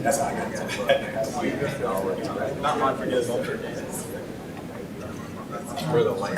That's how I got not mine for his own. For the lane.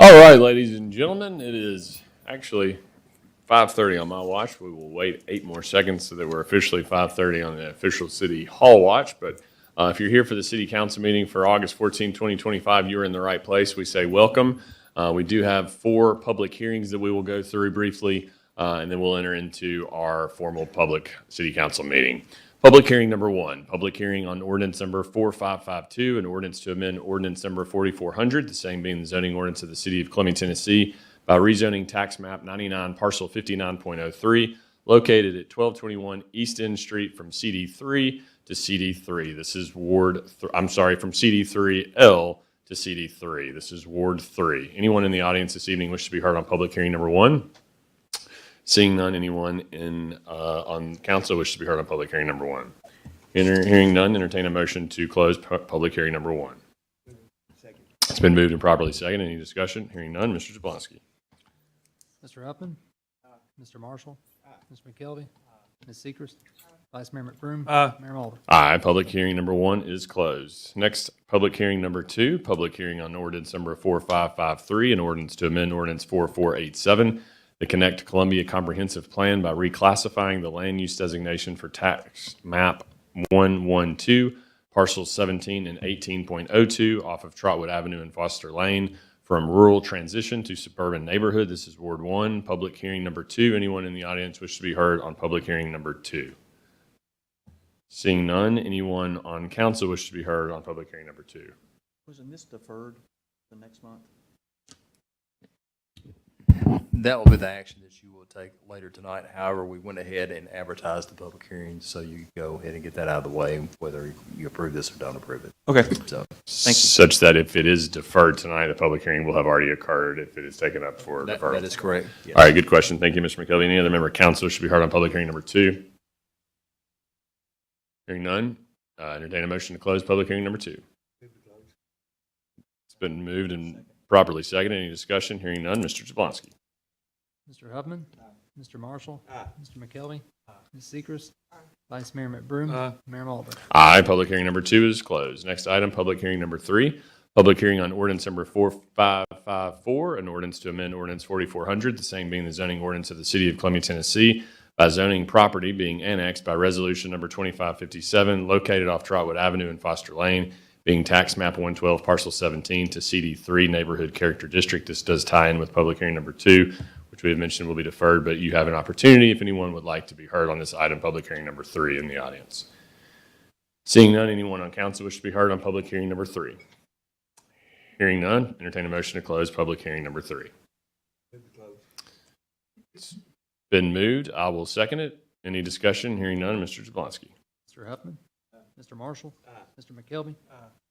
All right, ladies and gentlemen, it is actually 5:30 on my watch. We will wait 8 more seconds so that we're officially 5:30 on the official City Hall watch. But if you're here for the City Council meeting for August 14, 2025, you're in the right place. We say welcome. We do have 4 public hearings that we will go through briefly, and then we'll enter into our formal public City Council meeting. Public hearing number 1, public hearing on ordinance number 4552, an ordinance to amend ordinance number 4400, the same being the zoning ordinance of the City of Columbia, Tennessee, by rezoning tax map 99, parcel 59.03, located at 1221 East End Street from CD3 to CD3. This is from CD3L to CD3. This is Ward 3. Anyone in the audience this evening wish to be heard on public hearing number 1? Seeing none, anyone on council wish to be heard on public hearing number 1? Hearing none, entertain a motion to close public hearing number 1. Second. It's been moved and properly seconded. Any discussion? Hearing none, Mr. Jablonski. Mr. Huffman. Mr. Marshall. Mr. McKelvey. Ms. Sechrist. Vice Mayor McBroom. Mayor Mulder. Aye. Public hearing number 1 is closed. Next, public hearing number 2, public hearing on ordinance number 4553, an ordinance to amend ordinance 4487, the Connect Columbia Comprehensive Plan by reclassifying the land use designation for tax map 112, parcels 17 and 18.02 off of Trotwood Avenue and Foster Lane from rural transition to suburban neighborhood. This is Ward 1. Public hearing number 2. Anyone in the audience wish to be heard on public hearing number 2? Seeing none, anyone on council wish to be heard on public hearing number 2? Wasn't this deferred the next month? That will be the action that you will take later tonight. However, we went ahead and advertised the public hearing, so you go ahead and get that out of the way, whether you approve this or don't approve it. Okay. So, Thank you. Such that if it is deferred tonight, the public hearing will have already occurred if it is taken up for that deferral. is correct. Yes. All right, good question. Thank you, Mr. McKelvey. Any other member of council should be heard on public hearing number 2? Hearing none, entertain a motion to close public hearing number 2. It's been moved and properly seconded. Any discussion? Hearing none, Mr. Jablonski. Mr. Huffman. Mr. Marshall. Mr. McKelvey. Ms. Sechrist. Vice Mayor McBroom. Mayor Mulder. Aye. Public hearing number 2 is closed. Next item, public hearing number 3. Public hearing on ordinance number 4554, an ordinance to amend ordinance 4400, the same being the zoning ordinance of the City of Columbia, Tennessee, by zoning property being annexed by resolution number 2557, located off Trotwood Avenue and Foster Lane, being tax map 112, parcel 17 to CD3 Neighborhood Character District. This does tie in with public hearing number 2, which we had mentioned will be deferred, but you have an opportunity if anyone would like to be heard on this item, public hearing number 3 in the audience. Seeing none, anyone on council wish to be heard on public hearing number 3? Hearing none, entertain a motion to close public hearing number 3. It's been moved. I will second it. Any discussion? Hearing none, Mr. Jablonski. Mr. Huffman. Mr. Marshall. Mr. McKelvey.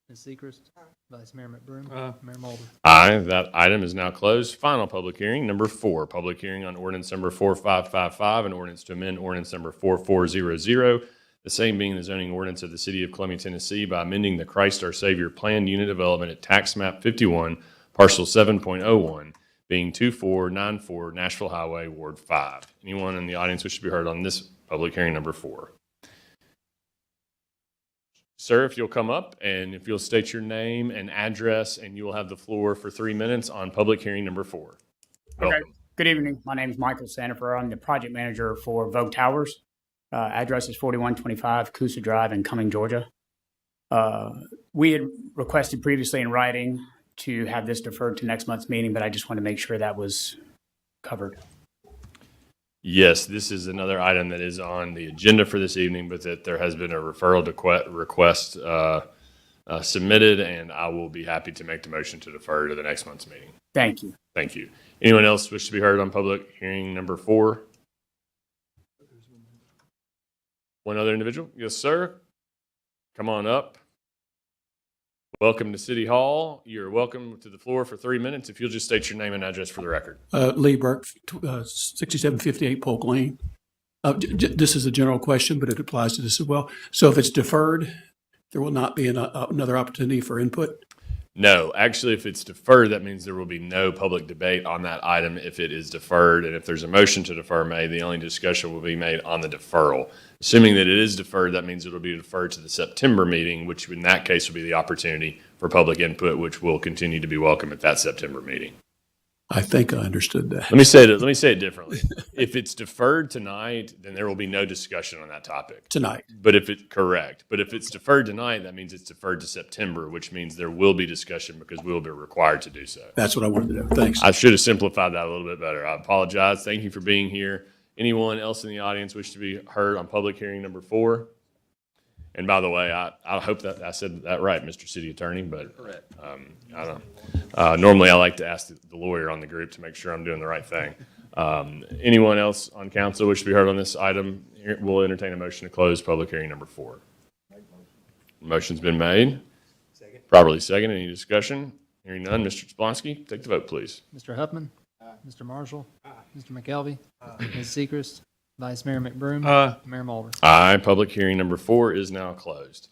Ms. Seacrest. Vice Mayor McBroom. Mayor Mulder. Aye, that item is now closed. Final public hearing, number 4, public hearing on ordinance number 4555, an ordinance to amend ordinance number 4400, the same being the zoning ordinance of the city of Columbia, Tennessee, by amending the Christ Our Savior Planned Unit Development at Tax Map 51, Parcel 7.01, being 2494 Nashville Highway, Ward 5. Anyone in the audience wish to be heard on this public hearing number 4? Sir, if you'll come up and if you'll state your name and address, and you will have the floor for 3 minutes on public hearing number 4. Okay. Welcome. Good evening. My name is Michael Sandifer. I'm the project manager for Vogue Towers. Address is 4125 Coosa Drive in Cumming, Georgia. We had requested previously in writing to have this deferred to next month's meeting, but I just want to make sure that was covered. Yes, this is another item that is on the agenda for this evening, but that there has been a referral request submitted, and I will be happy to make the motion to defer to the next month's meeting. Thank you. Thank you. Anyone else wish to be heard on public hearing number 4? One other individual? Yes, sir. Come on up. Welcome to City Hall. You're welcome to the floor for 3 minutes. If you'll just state your name and address for the record. Lee Burke, 6758 Polk Lane. This is a general question, but it applies to this as well. So if it's deferred, there will not be another opportunity for input? No, actually, if it's deferred, that means there will be no public debate on that item if it is deferred. And if there's a motion to defer made, the only discussion will be made on the deferral. Assuming that it is deferred, that means it will be deferred to the September meeting, which in that case will be the opportunity for public input, which will continue to be welcome at that September meeting. I think I understood that. Let me say it differently. If it's deferred tonight, then there will be no discussion on that topic. Tonight. But if it's deferred tonight, that means it's deferred to September, which means there will be discussion because we will be required to do so. That's what I wanted to know. Thanks. I should have simplified that a little bit better. I apologize. Thank you for being here. Anyone else in the audience wish to be heard on public hearing number 4? And by the way, I hope that I said that right, Mr. City Attorney, but I don't know. Normally I like to ask the lawyer on the group to make sure I'm doing the right thing. Anyone else on council wish to be heard on this item? We'll entertain a motion to close public hearing number 4. Motion's been made. Properly seconded. Any discussion? Hearing none. Mr. Jablonski, take the vote, please. Mr. Huffman. Mr. Marshall. Mr. McKelvey. Ms. Seacrest. Vice Mayor McBroom. Mayor Mulder. Aye. Public hearing number 4 is now closed.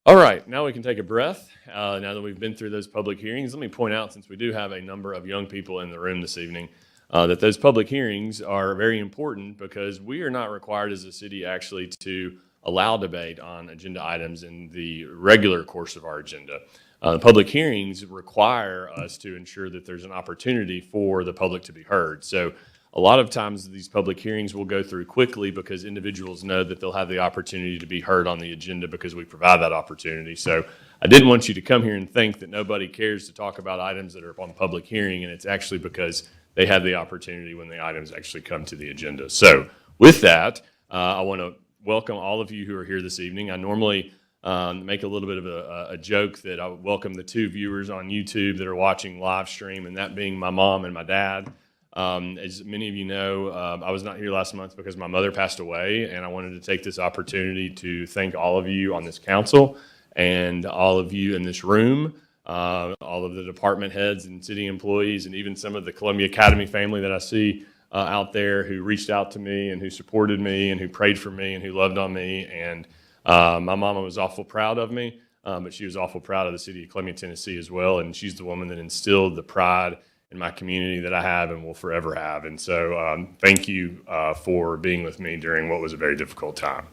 All right, now we can take a breath. Now that we've been through those public hearings, let me point out, since we do have a number of young people in the room this evening, that those public hearings are very important because we are not required as a city actually to allow debate on agenda items in the regular course of our agenda. Public hearings require us to ensure that there's an opportunity for the public to be heard. So a lot of times these public hearings will go through quickly because individuals know that they'll have the opportunity to be heard on the agenda because we provide that opportunity. So I didn't want you to come here and think that nobody cares to talk about items that are on public hearing, and it's actually because they have the opportunity when the items actually come to the agenda. So with that, I want to welcome all of you who are here this evening. I normally make a little bit of a joke that I welcome the 2 viewers on YouTube that are watching live stream, and that being my mom and my dad. As many of you know, I was not here last month because my mother passed away, and I wanted to take this opportunity to thank all of you on this council and all of you in this room, all of the department heads and city employees, and even some of the Columbia Academy family that I see out there who reached out to me and who supported me and who prayed for me and who loved on me. And my mama was awful proud of me, but she was awful proud of the city of Columbia, Tennessee as well, and she's the woman that instilled the pride in my community that I have and will forever have. And so thank you for being with me during what was a very difficult time.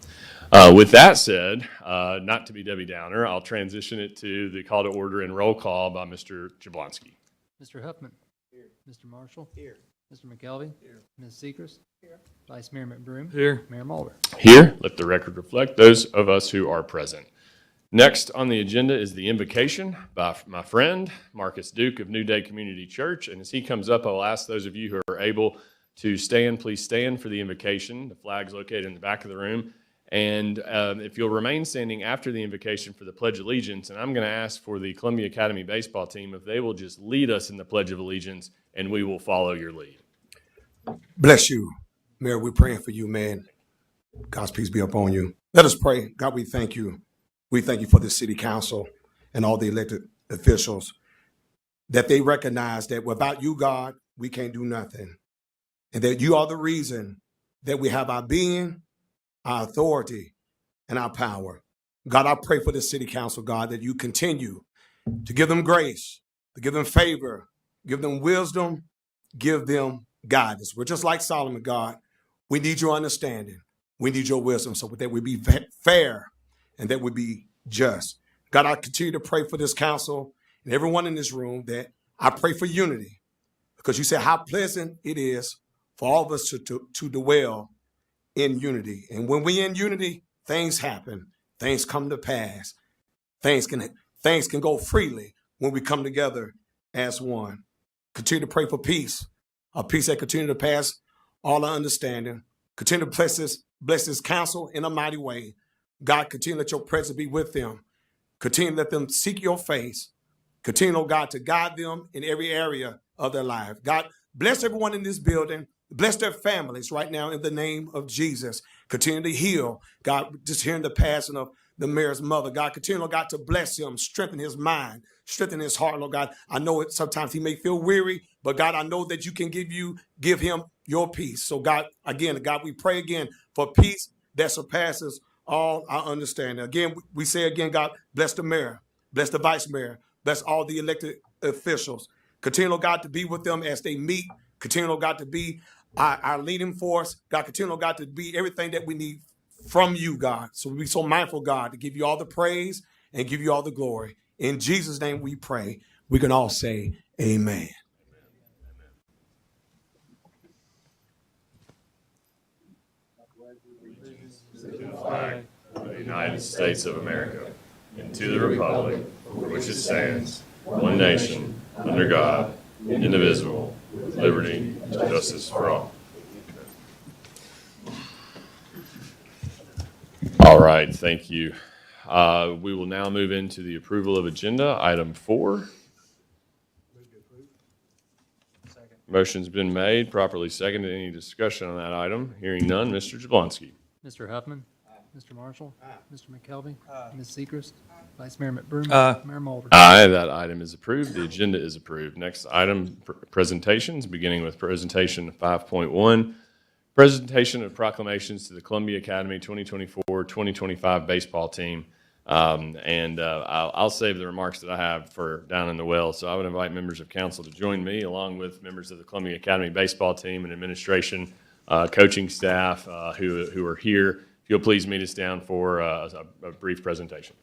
With that said, not to be Debbie Downer, I'll transition it to the call to order and roll call by Mr. Jablonski. Mr. Huffman. Here. Mr. Marshall. Here. Mr. McKelvey. Here. Ms. Seacrest. Here. Vice Mayor McBroom. Here. Mayor Mulder. Here, let the record reflect those of us who are present. Next on the agenda is the invocation by my friend, Marcus Duke of New Day Community Church. And as he comes up, I'll ask those of you who are able to stand, please stand for the invocation. The flag's located in the back of the room. And if you'll remain standing after the invocation for the Pledge of Allegiance, and I'm going to ask for the Columbia Academy baseball team if they will just lead us in the Pledge of Allegiance, and we will follow your lead. Bless you, Mayor. We're praying for you, man. God's peace be upon you. Let us pray. God, we thank you. We thank you for this city council. and all the elected officials, that they recognize that without you, God, we can't do nothing. And that you are the reason that we have our being, our authority, and our power. God, I pray for the city council, God, that you continue to give them grace, to give them favor, give them wisdom, give them guidance. We're just like Solomon, God. We need your understanding. We need your wisdom so that we be fair and that we be just. God, I continue to pray for this council and everyone in this room, that I pray for unity, because you said how pleasant it is for all of us to dwell in unity. And when we in unity, things happen, things come to pass, things can go freely when we come together as one. Continue to pray for peace, a peace that continue to pass all our understanding. Continue to bless this council in a mighty way. God, continue to let your presence be with them. Continue to let them seek your face. Continue, oh God, to guide them in every area of their life. God, bless everyone in this building. Bless their families right now in the name of Jesus. Continue to heal. God, just hearing the passing of the mayor's mother. God, continue, oh God, to bless him, strengthen his mind, strengthen his heart, Lord God. I know it sometimes he may feel weary, but God, I know that you can give him your peace. So God, again, God, we pray again for peace that surpasses all our understanding. Again, we say again, God, bless the mayor, bless the vice mayor, bless all the elected officials. Continue, oh God, to be with them as they meet. Continue, oh God, to be our leading force. God, continue, oh God, to be everything that we need from you, God. So we be so mindful, God, to give you all the praise and give you all the glory. In Jesus' name we pray. We can all say amen. Flag of the United States of America, and to the republic for which it stands, one nation, under God, indivisible, with liberty and justice for all. All right, thank you. We will now move into the approval of agenda, item 4. Motion's been made, properly seconded. Any discussion on that item? Hearing none, Mr. Jablonski. Mr. Huffman. Mr. Marshall. Mr. McKelvey. Ms. Seacrest. Vice Mayor McBroom. Mayor Mulder. Aye, that item is approved. The agenda is approved. Next item, presentations, beginning with presentation 5.1, presentation of proclamations to the Columbia Academy 2024-2025 baseball team. I'll save the remarks that I have for down in the well. So I would invite members of council to join me, along with members of the Columbia Academy baseball team and administration, coaching staff who are here. If you'll please meet us down for a brief presentation.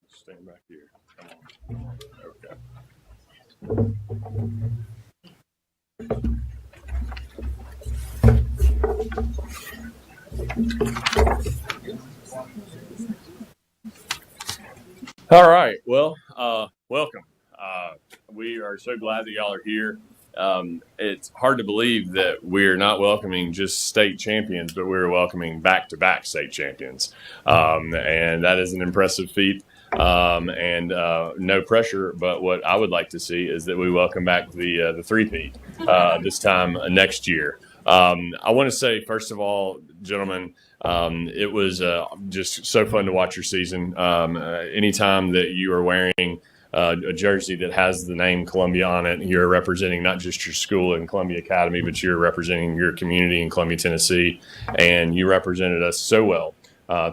Stand back here. Come on. Okay. All right. Well, welcome. We are so glad that y'all are here. It's hard to believe that we're not welcoming just state champions, but we're welcoming back-to-back state champions. And that is an impressive feat. No pressure, but what I would like to see is that we welcome back the three-peat this time next year. I want to say, first of all, gentlemen, it was just so fun to watch your season. Anytime that you are wearing a jersey that has the name Columbia on it, you're representing not just your school in Columbia Academy, but you're representing your community in Columbia, Tennessee, and you represented us so well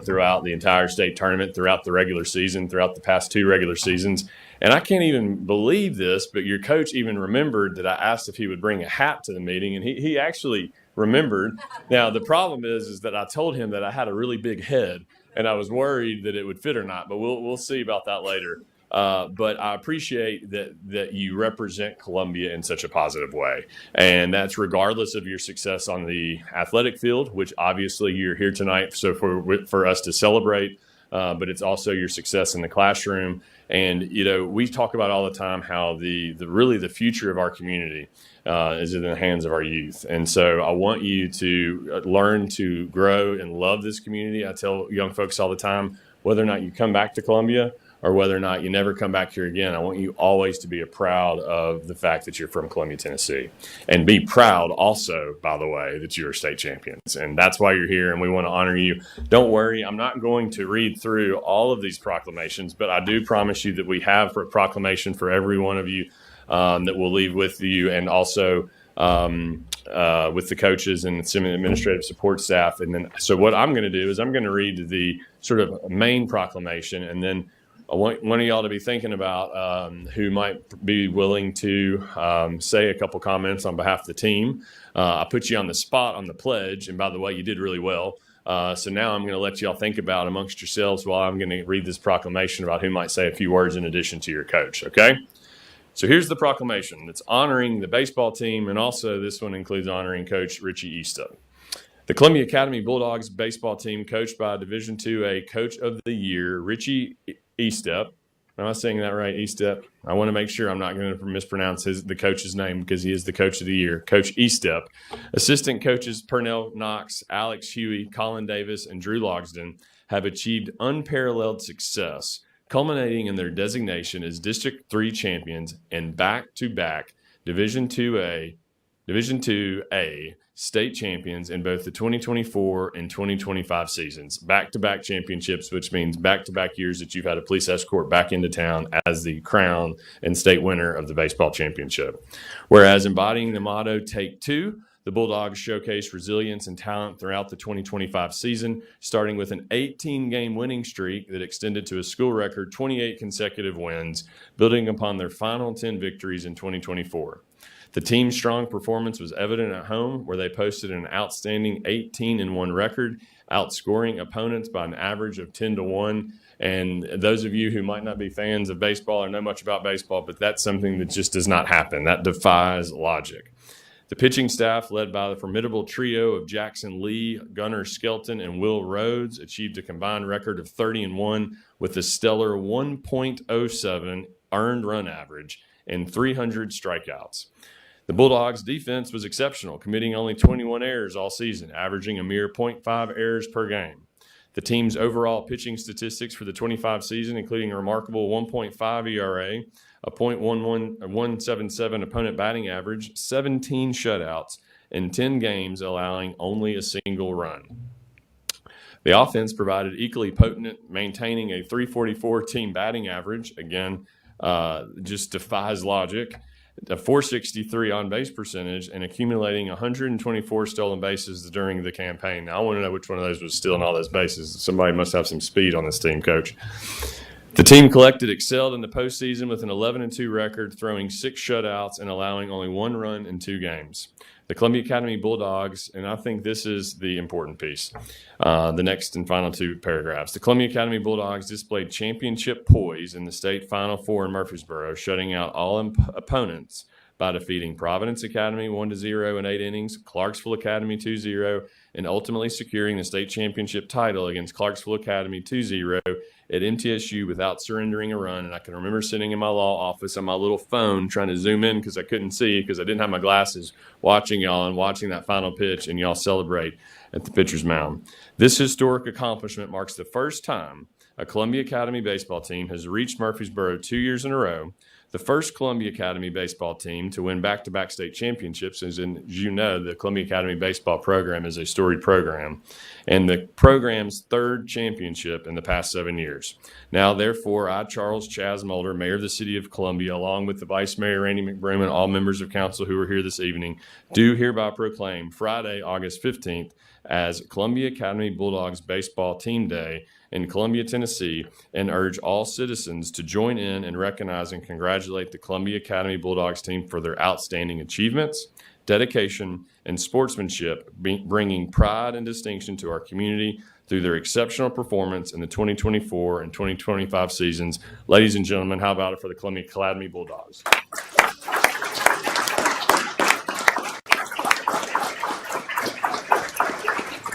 throughout the entire state tournament, throughout the regular season, throughout the past 2 regular seasons. And I can't even believe this, but your coach even remembered that I asked if he would bring a hat to the meeting, and he actually remembered. Now, the problem is that I told him that I had a really big head, and I was worried that it would fit or not, but we'll see about that later. But I appreciate that you represent Columbia in such a positive way. And that's regardless of your success on the athletic field, which obviously you're here tonight so for us to celebrate, but it's also your success in the classroom. And, you know, we talk about all the time how the future of our community is in the hands of our youth. And so I want you to learn to grow and love this community. I tell young folks all the time, whether or not you come back to Columbia or whether or not you never come back here again, I want you always to be proud of the fact that you're from Columbia, Tennessee. And be proud also, by the way, that you're state champions. And that's why you're here, and we want to honor you. Don't worry, I'm not going to read through all of these proclamations, but I do promise you that we have a proclamation for every one of you that we'll leave with you, and also with the coaches and some administrative support staff. And then, so what I'm going to do is I'm going to read the sort of main proclamation, and then I want one of y'all to be thinking about who might be willing to say a couple comments on behalf of the team. I put you on the spot on the pledge, and by the way, you did really well. So now I'm going to let y'all think about amongst yourselves while I'm going to read this proclamation about who might say a few words in addition to your coach, okay? So here's the proclamation. It's honoring the baseball team, and also this one includes honoring Coach Richie Eastup. The Columbia Academy Bulldogs baseball team, coached by Division IIA Coach of the Year, Richie Eastup. Am I saying that right, Eastup? I want to make sure I'm not going to mispronounce the coach's name because he is the Coach of the Year. Coach Eastup. Assistant coaches Pernell Knox, Alex Huey, Colin Davis, and Drew Logsden have achieved unparalleled success, culminating in their designation as District 3 champions and back-to-back Division IIA state champions in both the 2024 and 2025 seasons. Back-to-back championships, which means back-to-back years that you've had a police escort back into town as the crown and state winner of the baseball championship. Whereas embodying the motto, Take Two, the Bulldogs showcased resilience and talent throughout the 2025 season, starting with an 18-game winning streak that extended to a school record 28 consecutive wins, building upon their final 10 victories in 2024. The team's strong performance was evident at home, where they posted an outstanding 18-1 record, outscoring opponents by an average of 10-1. And those of you who might not be fans of baseball or know much about baseball, but that's something that just does not happen. That defies logic. The pitching staff, led by the formidable trio of Jackson Lee, Gunnar Skelton, and Will Rhodes, achieved a combined record of 30-1 with a stellar 1.07 earned run average and 300 strikeouts. The Bulldogs' defense was exceptional, committing only 21 errors all season, averaging a mere 0.5 errors per game. The team's overall pitching statistics for the 25 season, including a remarkable 1.5 ERA, a .177 opponent batting average, 17 shutouts, and 10 games allowing only a single run. The offense provided equally potent, maintaining a .344 team batting average, again, just defies logic, a .463 on-base percentage, and accumulating 124 stolen bases during the campaign. Now, I want to know which one of those was stealing all those bases. Somebody must have some speed on this team, Coach. The team excelled in the postseason with an 11-2 record, throwing 6 shutouts and allowing only 1 run in 2 games. The Columbia Academy Bulldogs, and I think this is the important piece, the next and final 2 paragraphs. The Columbia Academy Bulldogs displayed championship poise in the state Final Four in Murfreesboro, shutting out all opponents by defeating Providence Academy 1-0 in 8 innings, Clarksville Academy 2-0, and ultimately securing the state championship title against Clarksville Academy 2-0 at MTSU without surrendering a run. And I can remember sitting in my law office on my little phone trying to zoom in because I couldn't see because I didn't have my glasses, watching y'all and watching that final pitch and y'all celebrate at the pitcher's mound. This historic accomplishment marks the first time a Columbia Academy baseball team has reached Murfreesboro 2 years in a row, the first Columbia Academy baseball team to win back-to-back state championships. As you know, the Columbia Academy baseball program is a storied program, and the program's 3rd championship in the past 7 years. Now, therefore, I, Charles Chaz Mulder, Mayor of the City of Columbia, along with the Vice Mayor Randy McBroom and all members of council who are here this evening, do hereby proclaim Friday, August 15th as Columbia Academy Bulldogs Baseball Team Day in Columbia, Tennessee, and urge all citizens to join in and recognize and congratulate the Columbia Academy Bulldogs team for their outstanding achievements, dedication, and sportsmanship, bringing pride and distinction to our community through their exceptional performance in the 2024 and 2025 seasons. Ladies and gentlemen, how about it for the Columbia Academy Bulldogs?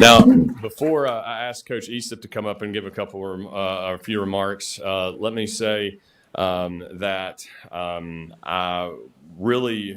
Now, before I ask Coach Eastup to come up and give a few remarks, let me say that I really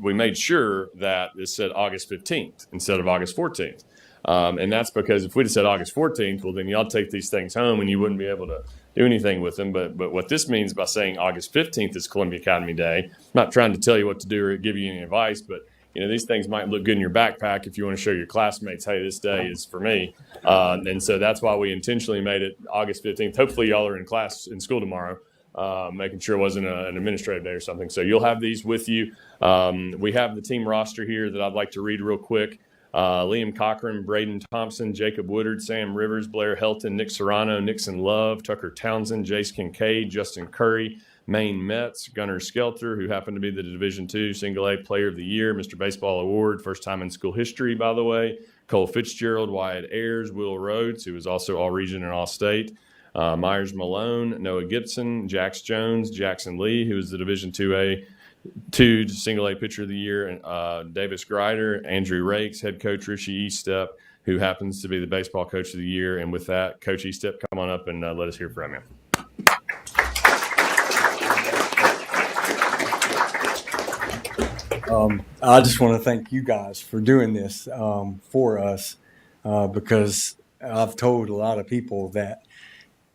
we made sure that this said August 15th instead of August 14th. And that's because if we'd have said August 14th, well, then y'all take these things home and you wouldn't be able to do anything with them. But what this means by saying August 15th is Columbia Academy Day, I'm not trying to tell you what to do or give you any advice, but these things might look good in your backpack if you want to show your classmates, hey, this day is for me. And so that's why we intentionally made it August 15th. Hopefully y'all are in school tomorrow, making sure it wasn't an administrative day or something. So you'll have these with you. We have the team roster here that I'd like to read real quick. Liam Cochran, Braden Thompson, Jacob Woodard, Sam Rivers, Blair Helton, Nick Serrano, Nixon Love, Tucker Townsend, Jace Kincaid, Justin Curry, Maine Metz, Gunnar Skelter, who happened to be the Division II Single A Player of the Year, Mr. Baseball Award, first time in school history, by the way. Cole Fitzgerald, Wyatt Ayers, Will Rhodes, who was also All-Region and All-State. Myers Malone, Noah Gibson, Jax Jones, Jackson Lee, who was the Division II Single A Pitcher of the Year, and Davis Grider, Andrew Rakes, head coach Richie Eastep, who happens to be the Baseball Coach of the Year. And with that, Coach Eastep, come on up and let us hear from you. I just want to thank you guys for doing this for us because I've told a lot of people that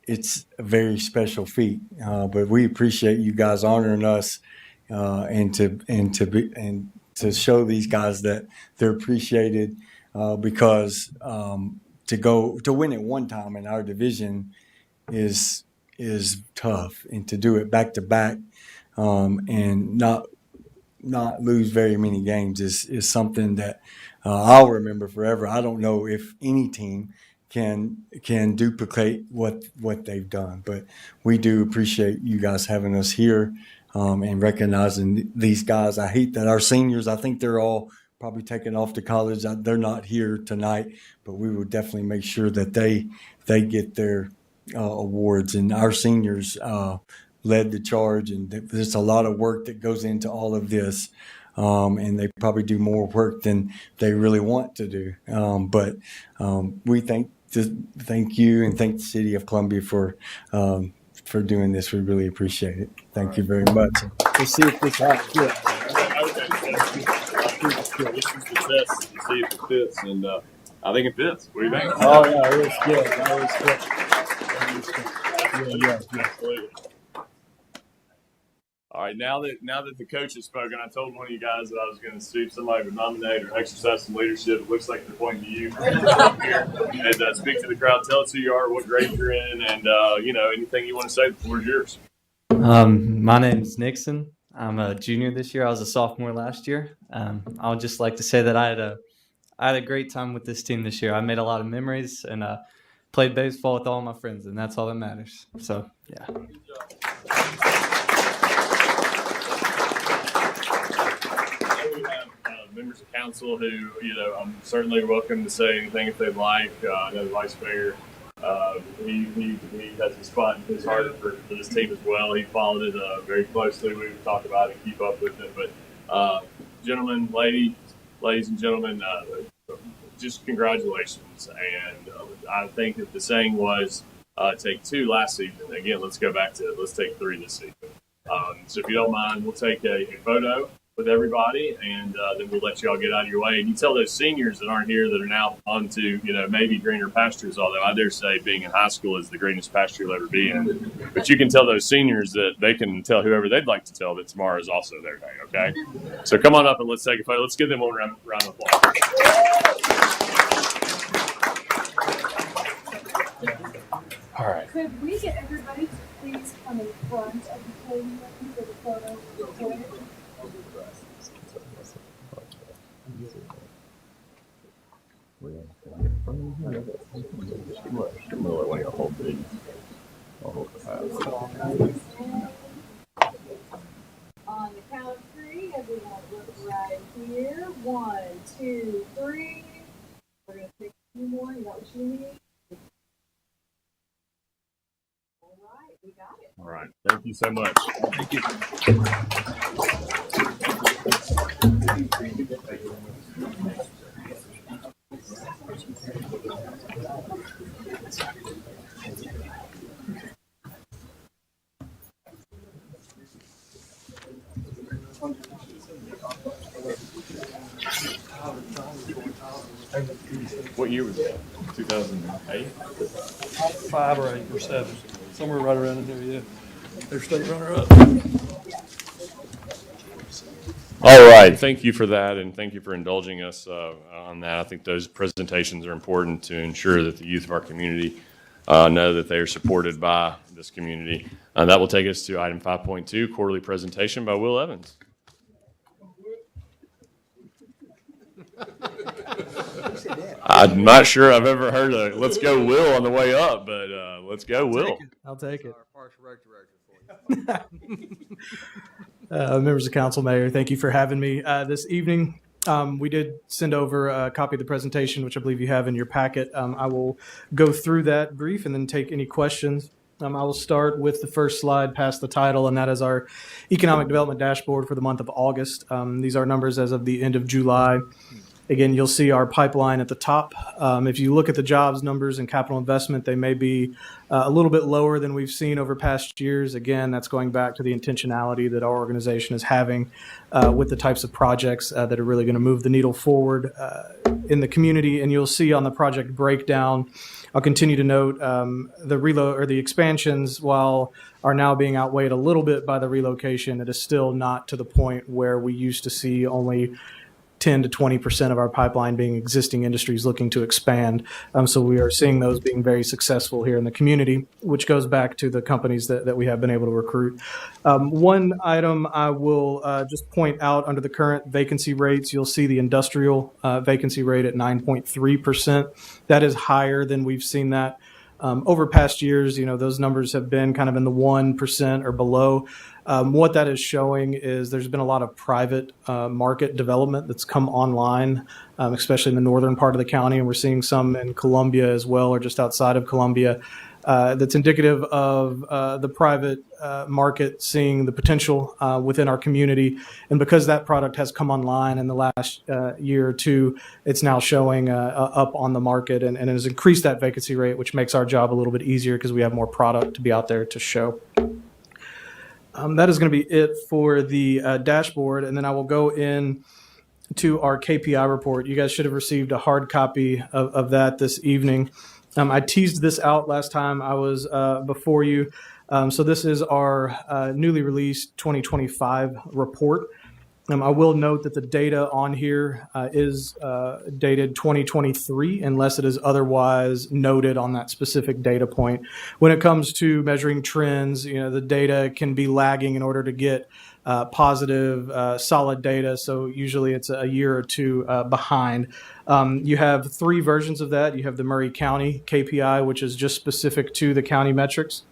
it's a very special feat. But we appreciate you guys honoring us and to show these guys that they're appreciated because to win it one time in our division is tough, and to do it back to back and not lose very many games is something that I'll remember forever. I don't know if any team can duplicate what they've done, but we do appreciate you guys having us here and recognizing these guys. I hate that our seniors, I think they're all probably taken off to college. They're not here tonight, but we will definitely make sure that they get their awards. And our seniors led the charge, and there's a lot of work that goes into all of this, and they probably do more work than they really want to do. But we thank you and thank the City of Columbia for doing this. We really appreciate it. Thank you very much. We'll see if this happens. This is the test to see if it fits, and I think it fits. What do you think? Oh, yeah, it was good. That was good. Yeah. Absolutely. All right, now that the coach has spoken, I told one of you guys that I was going to see if somebody would nominate or exercise some leadership. It looks like they're pointing to you here. And speak to the crowd. Tell us who you are, what grade you're in, and anything you want to say. The floor is yours. My name is Nixon. I'm a junior this year. I was a sophomore last year. I would just like to say that I had a great time with this team this year. I made a lot of memories and played baseball with all my friends, and that's all that matters. So, yeah. We have members of council who, I'm certainly welcome to say anything if they'd like. I know the vice mayor, he has a spot in his heart for this team as well. He followed it very closely. We would talk about it and keep up with it. But gentlemen, ladies and gentlemen, just congratulations. And I think that the saying was take two last season. Again, let's go back to it. Let's take three this season. So if you don't mind, we'll take a photo with everybody, and then we'll let you all get out of your way. And you tell those seniors that aren't here that are now on to, maybe greener pastures, although I dare say being in high school is the greenest pasture you'll ever be in. But you can tell those seniors that they can tell whoever they'd like to tell that tomorrow is also their day, okay? So come on up and let's take a photo. Let's give them one round of applause. All right. Could we get everybody to please come in front of the podium for the photo recording? On the count of three, everyone look right here. 1, 2, 3. We're going to take a few more. You know what you need? All right, we got it. All right. Thank you so much. Thank you. What year was that? 2008? 5 or 8 or 7, somewhere right around in there, yeah. They're state runner-up. All right, thank you for that, and thank you for indulging us on that. I think those presentations are important to ensure that the youth of our community know that they are supported by this community. That will take us to item 5.2, quarterly presentation by Will Evans. I'm not sure I've ever heard a "Let's go, Will" on the way up, but let's go, Will. I'll take it. Parks and Rec director for you. Members of council, mayor, thank you for having me this evening. We did send over a copy of the presentation, which I believe you have in your packet. I will go through that brief and then take any questions. I will start with the first slide past the title, and that is our economic development dashboard for the month of August. These are numbers as of the end of July. Again, you'll see our pipeline at the top. If you look at the jobs numbers and capital investment, they may be a little bit lower than we've seen over past years. Again, that's going back to the intentionality that our organization is having with the types of projects that are really going to move the needle forward in the community. And you'll see on the project breakdown, I'll continue to note the expansions, while are now being outweighed a little bit by the relocation, it is still not to the point where we used to see only 10 to 20% of our pipeline being existing industries looking to expand. So we are seeing those being very successful here in the community, which goes back to the companies that we have been able to recruit. One item I will just point out under the current vacancy rates, you'll see the industrial vacancy rate at 9.3%. That is higher than we've seen that over past years. Those numbers have been kind of in the 1% or below. What that is showing is there's been a lot of private market development that's come online, especially in the northern part of the county, and we're seeing some in Columbia as well, or just outside of Columbia. That's indicative of the private market seeing the potential within our community. And because that product has come online in the last year or two, it's now showing up on the market and has increased that vacancy rate, which makes our job a little bit easier because we have more product to be out there to show. That is going to be it for the dashboard, and then I will go in to our KPI report. You guys should have received a hard copy of that this evening. I teased this out last time I was before you. So this is our newly released 2025 report. I will note that the data on here is dated 2023, unless it is otherwise noted on that specific data point. When it comes to measuring trends, the data can be lagging in order to get positive, solid data. So usually it's a year or two behind. You have three versions of that. You have the Murray County KPI, which is just specific to the county metrics.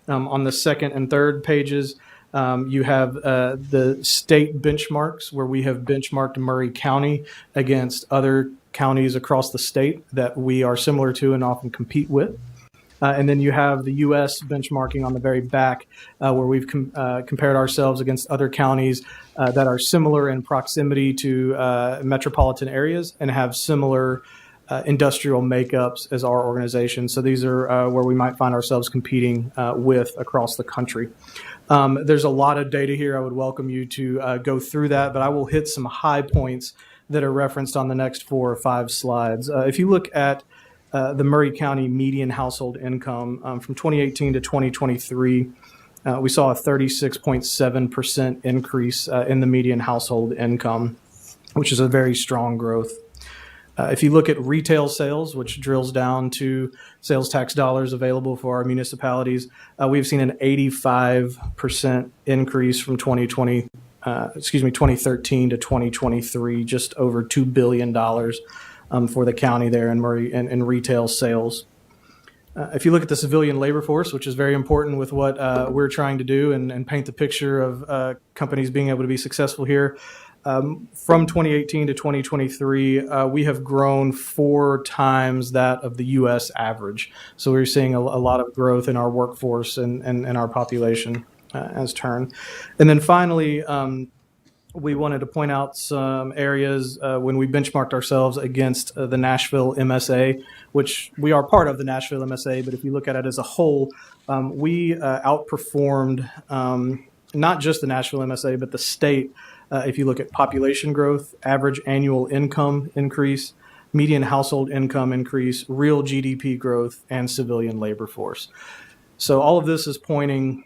On the second and third pages, you have the state benchmarks, where we have benchmarked Murray County against other counties across the state that we are similar to and often compete with. And then you have the U.S. benchmarking on the very back, where we've compared ourselves against other counties that are similar in proximity to metropolitan areas and have similar industrial makeups as our organization. So these are where we might find ourselves competing with across the country. There's a lot of data here. I would welcome you to go through that, but I will hit some high points that are referenced on the next 4 or 5 slides. If you look at the Murray County median household income from 2018 to 2023, we saw a 36.7% increase in the median household income, which is a very strong growth. If you look at retail sales, which drills down to sales tax dollars available for our municipalities, we've seen an 85% increase from 2013 to 2023, just over $2 billion for the county there in Murray and retail sales. If you look at the civilian labor force, which is very important with what we're trying to do and paint the picture of companies being able to be successful here, from 2018 to 2023, we have grown 4 times that of the U.S. average. So we're seeing a lot of growth in our workforce and our population as turned. And then finally, we wanted to point out some areas when we benchmarked ourselves against the Nashville MSA, which we are part of the Nashville MSA, but if you look at it as a whole, we outperformed not just the Nashville MSA, but the state. If you look at population growth, average annual income increase, median household income increase, real GDP growth, and civilian labor force. So all of this is pointing,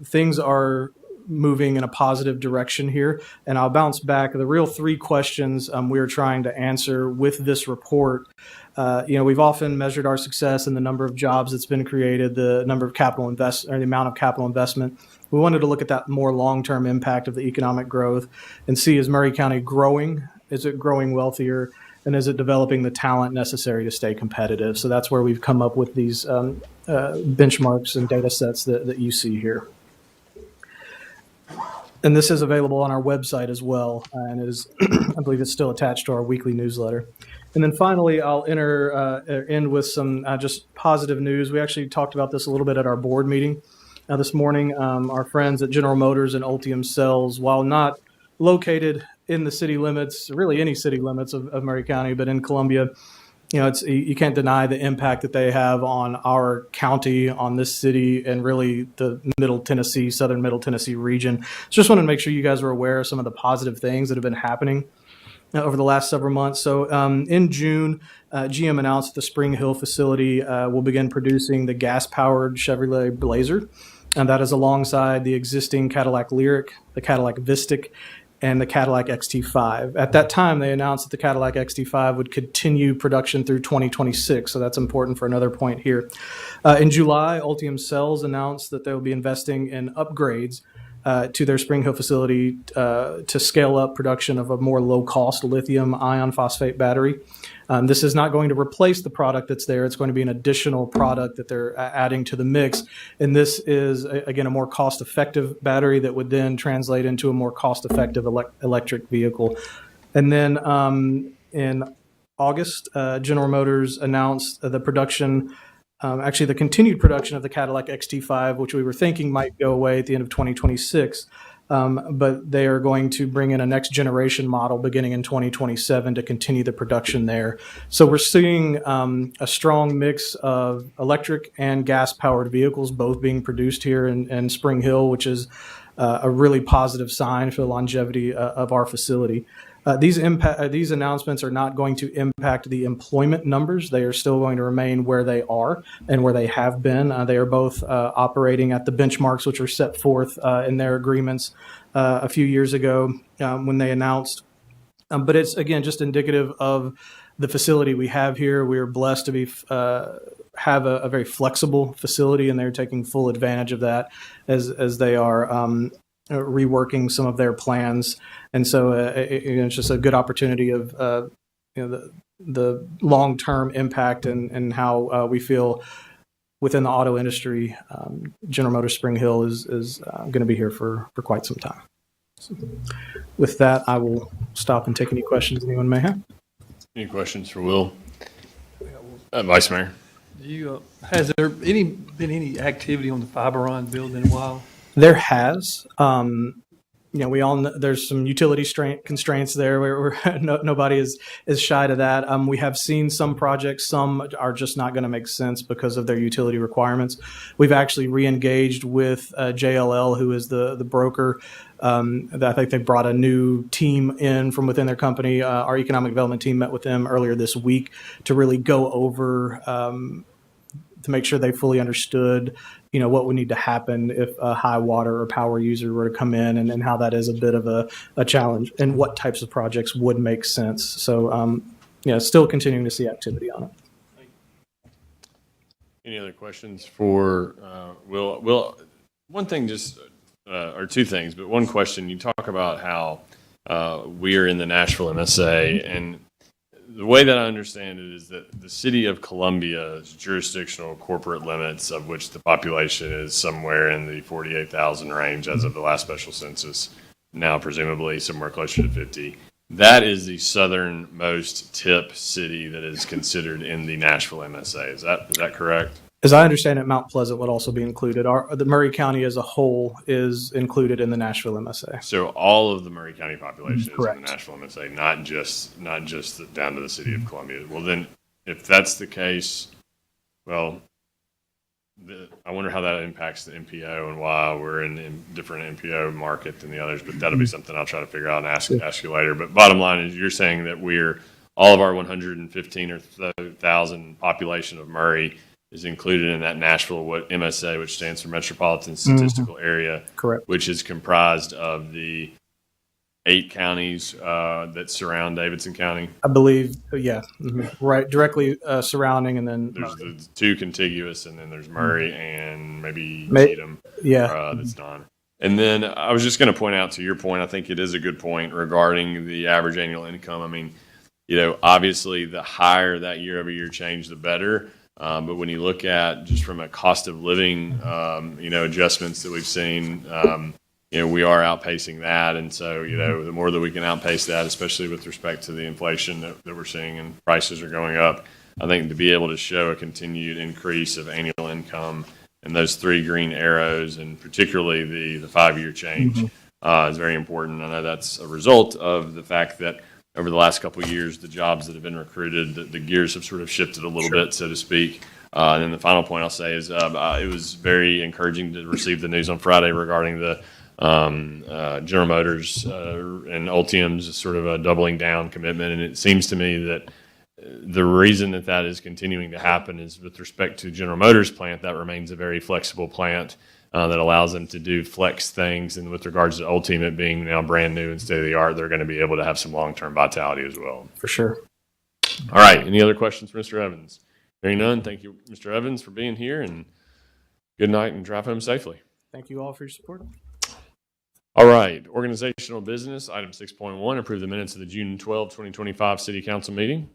things are moving in a positive direction here. And I'll bounce back. The real three questions we are trying to answer with this report. We've often measured our success in the number of jobs that's been created, the number of capital or the amount of capital investment. We wanted to look at that more long-term impact of the economic growth and see, is Murray County growing? Is it growing wealthier? And is it developing the talent necessary to stay competitive? So that's where we've come up with these benchmarks and data sets that you see here. And this is available on our website as well, and it is, I believe it's still attached to our weekly newsletter. And then finally, I'll end with some just positive news. We actually talked about this a little bit at our board meeting this morning. Our friends at General Motors and Ultium Cells, while not located in the city limits, really any city limits of Murray County, but in Columbia, you can't deny the impact that they have on our county, on this city, and really the southern Middle Tennessee region. So just wanted to make sure you guys were aware of some of the positive things that have been happening over the last several months. So in June, GM announced the Spring Hill facility will begin producing the gas-powered Chevrolet Blazer, and that is alongside the existing Cadillac Lyriq, the Cadillac Vistic, and the Cadillac XT5. At that time, they announced that the Cadillac XT5 would continue production through 2026, so that's important for another point here. In July, Ultium Cells announced that they will be investing in upgrades to their Spring Hill facility to scale up production of a more low-cost lithium iron phosphate battery. This is not going to replace the product that's there. It's going to be an additional product that they're adding to the mix. And this is, again, a more cost-effective battery that would then translate into a more cost-effective electric vehicle. And then in August, General Motors announced the production, the continued production of the Cadillac XT5, which we were thinking might go away at the end of 2026. But they are going to bring in a next generation model beginning in 2027 to continue the production there. So we're seeing a strong mix of electric and gas powered vehicles, both being produced here in Spring Hill, which is a really positive sign for the longevity of our facility. These announcements are not going to impact the employment numbers. They are still going to remain where they are and where they have been. They are both operating at the benchmarks which were set forth in their agreements a few years ago when they announced. But it's, again, just indicative of the facility we have here. We are blessed to have a very flexible facility, and they're taking full advantage of that as they are reworking some of their plans. And so it's just a good opportunity of the long-term impact and how we feel within the auto industry. General Motors Spring Hill is going to be here for quite some time. So with that, I will stop and take any questions anyone may have. Any questions for Will? Vice Mayor? Has there been any activity on the Fiberon build in a while? There has. We all know there's some utility constraints there where nobody is shy to that. We have seen some projects, some are just not going to make sense because of their utility requirements. We've actually re-engaged with JLL, who is the broker. I think they brought a new team in from within their company. Our economic development team met with them earlier this week to really go over to make sure they fully understood what would need to happen if a high water or power user were to come in, and how that is a bit of a challenge, and what types of projects would make sense. So, still continuing to see activity on it. Any other questions for Will? Will, one thing or two things, but one question. You talk about how we are in the Nashville MSA, and the way that I understand it is that the city of Columbia's jurisdictional corporate limits, of which the population is somewhere in the 48,000 range as of the last special census, now presumably somewhere closer to 50, that is the southernmost tip city that is considered in the Nashville MSA. Is that correct? As I understand it, Mount Pleasant would also be included. The Murray County as a whole is included in the Nashville MSA. So all of the Murray County population Correct. is in the Nashville MSA, not just down to the city of Columbia. Well, then, if that's the case, well, I wonder how that impacts the MPO and why we're in a different MPO market than the others. But that'll be something I'll try to figure out and ask you later. But bottom line is, you're saying that we're all of our 115 or 1,000 population of Murray is included in that Nashville MSA, which stands for Metropolitan Statistical Area, Correct. which is comprised of the 8 counties that surround Davidson County. I believe, yeah, right, directly surrounding, and then There's the 2 contiguous, and then there's Murray and maybe May- Cheatham. yeah. That's non. And then I was just going to point out, to your point, I think it is a good point regarding the average annual income. I mean, obviously the higher that year-over-year change, the better. But when you look at just from a cost of living, adjustments that we've seen, we are outpacing that. And so, the more that we can outpace that, especially with respect to the inflation that we're seeing and prices are going up, I think to be able to show a continued increase of annual income and those 3 green arrows, and particularly the 5-year change, is very important. I know that's a result of the fact that over the last couple of years, the jobs that have been recruited, the gears have sort of shifted a little bit, so to speak. And then the final point I'll say is it was very encouraging to receive the news on Friday regarding the General Motors and Ultium's sort of a doubling down commitment. And it seems to me that the reason that is continuing to happen is with respect to General Motors plant, that remains a very flexible plant that allows them to do flex things. And with regards to Ultimate being now brand new and state of the art, they're going to be able to have some long-term vitality as well. For sure. All right. Any other questions for Mr. Evans? Hearing none, thank you, Mr. Evans, for being here, and good night and drive home safely. Thank you all for your support. All right. Organizational business, item 6.1, approve the minutes of the June 12, 2025 City Council meeting.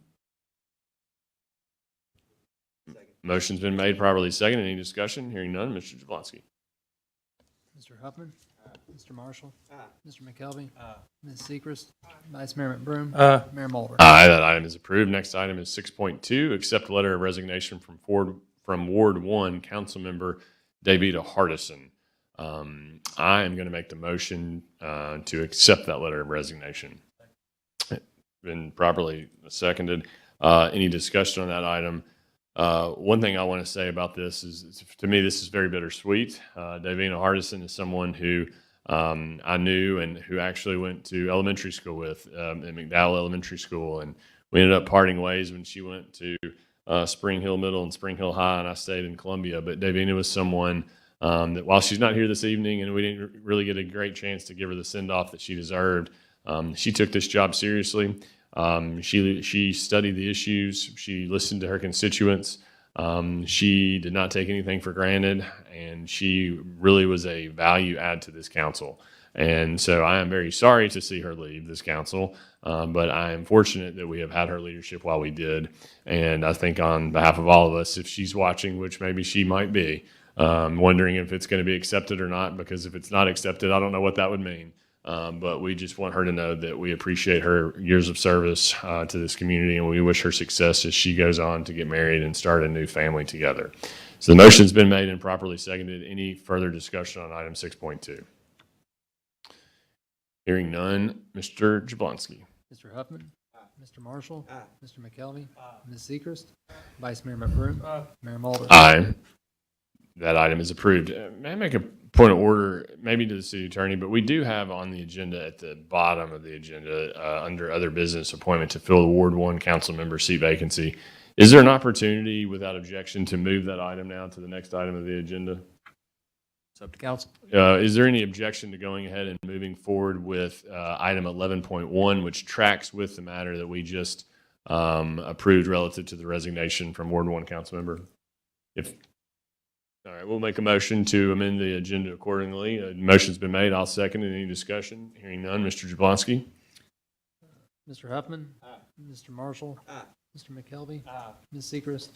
Motion's been made, properly seconded. Any discussion? Hearing none. Mr. Jablonski. Mr. Huffman. Mr. Marshall. Mr. McKelvey. Ms. Sechrist. Vice Mayor McBroom. Mayor Mulder. Aye, that item is approved. Next item is 6.2, accept a letter of resignation from Ward 1 Councilmember Davida Hardison. I am going to make the motion to accept that letter of resignation. Been properly seconded. Any discussion on that item? One thing I want to say about this is, to me, this is very bittersweet. Davina Hardison is someone who I knew and who actually went to elementary school with at McDowell Elementary School, and we ended up parting ways when she went to Spring Hill Middle and Spring Hill High, and I stayed in Columbia. But Davina was someone that, while she's not here this evening and we didn't really get a great chance to give her the send-off that she deserved, she took this job seriously. She studied the issues. She listened to her constituents. She did not take anything for granted, and she really was a value add to this council. And so I am very sorry to see her leave this council, but I am fortunate that we have had her leadership while we did. And I think on behalf of all of us, if she's watching, which maybe she might be, wondering if it's going to be accepted or not, because if it's not accepted, I don't know what that would mean. But we just want her to know that we appreciate her years of service to this community, and we wish her success as she goes on to get married and start a new family together. So the motion's been made and properly seconded. Any further discussion on item 6.2? Hearing none, Mr. Jablonski. Mr. Huffman. Mr. Marshall. Mr. McKelvey. Ms. Sechrist. Vice Mayor McBroom. Mayor Mulder. Aye. That item is approved. May I make a point of order, maybe to the city attorney, but we do have on the agenda at the bottom of the agenda under other business appointment to fill the Ward 1 council member seat vacancy. Is there an opportunity without objection to move that item now to the next item of the agenda? It's up to council. Is there any objection to going ahead and moving forward with item 11.1, which tracks with the matter that we just approved relative to the resignation from Ward 1 council member? All right, we'll make a motion to amend the agenda accordingly. A motion's been made. I'll second it. Any discussion? Hearing none. Mr. Jablonski. Mr. Huffman. Mr. Marshall. Mr. McKelvey. Ms. Sechrist.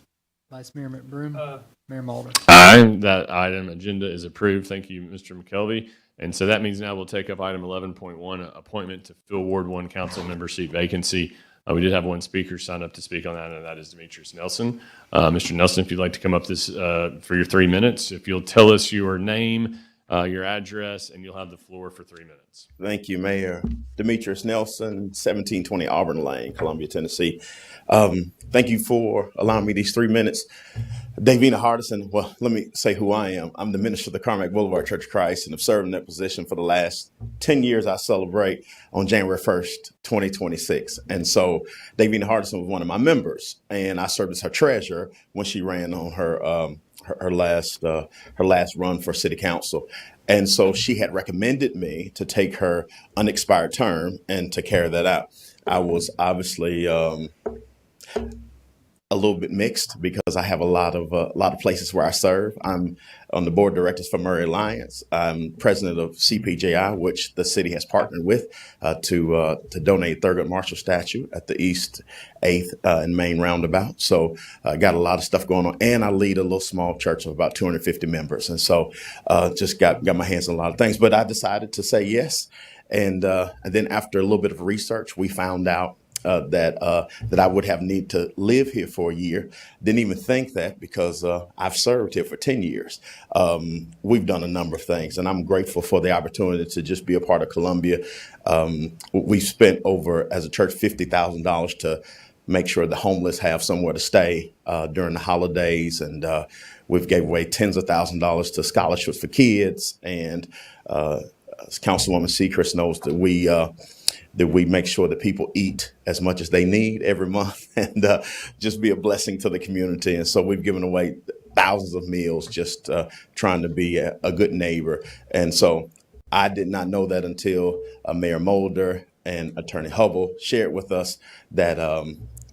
Vice Mayor McBroom. Mayor Mulder. Aye. That item agenda is approved. Thank you, Mr. McKelvey. And so that means now we'll take up item 11.1, appointment to fill Ward 1 council member seat vacancy. We did have one speaker sign up to speak on that, and that is Demetrius Nelson. Mr. Nelson, if you'd like to come up for your 3 minutes, if you'll tell us your name, your address, and you'll have the floor for 3 minutes. Thank you, Mayor. Demetrius Nelson, 1720 Auburn Lane, Columbia, Tennessee. Thank you for allowing me these 3 minutes. Davina Hardison, well, let me say who I am. I'm the minister of the Carmack Boulevard Church of Christ and have served in that position for the last 10 years. I celebrate on January 1st, 2026. And so Davina Hardison was one of my members, and I served as her treasurer when she ran on her last run for city council. And so she had recommended me to take her unexpired term and to carry that out. I was obviously a little bit mixed because I have a lot of places where I serve. I'm on the board of directors for Murray Alliance. I'm president of CPJI, which the city has partnered with to donate Thurgood Marshall statue at the East 8th and Main Roundabout. So I got a lot of stuff going on, and I lead a little small church of about 250 members. And so just got my hands on a lot of things. But I decided to say yes. And then after a little bit of research, we found out that I would have need to live here for a year. Didn't even think that because I've served here for 10 years. We've done a number of things, and I'm grateful for the opportunity to just be a part of Columbia. We've spent over, as a church, $50,000 to make sure the homeless have somewhere to stay during the holidays, and we've gave away tens of thousands of dollars to scholarships for kids. And Councilwoman Sechrist knows that we make sure that people eat as much as they need every month and just be a blessing to the community. And so we've given away thousands of meals just trying to be a good neighbor. And so I did not know that until Mayor Mulder and Attorney Hubble shared with us that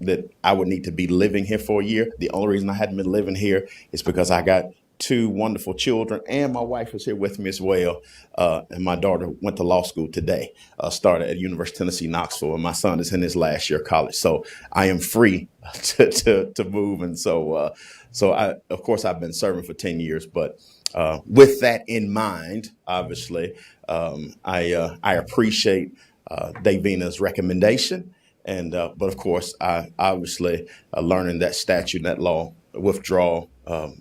that I would need to be living here for a year. The only reason I hadn't been living here is because I got 2 wonderful children, and my wife is here with me as well. And my daughter went to law school today, started at University of Tennessee, Knoxville, and my son is in his last year of college. So I am free to move. And so of course, I've been serving for 10 years. But with that in mind, obviously, I appreciate Davina's recommendation. And but of course, I obviously learning that statute, that law, withdraw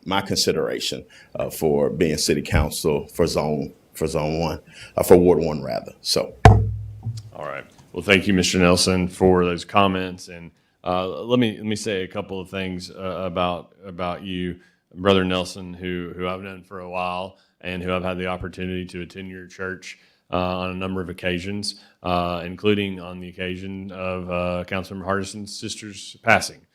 my consideration for being city council for zone 1, for Ward 1 rather. So, All right. Well, thank you, Mr. Nelson, for those comments. And let me say a couple of things about you, Brother Nelson, who I've known for a while and who I've had the opportunity to attend your church on a number of occasions, including on the occasion of Councilmember Hardison's sister's passing.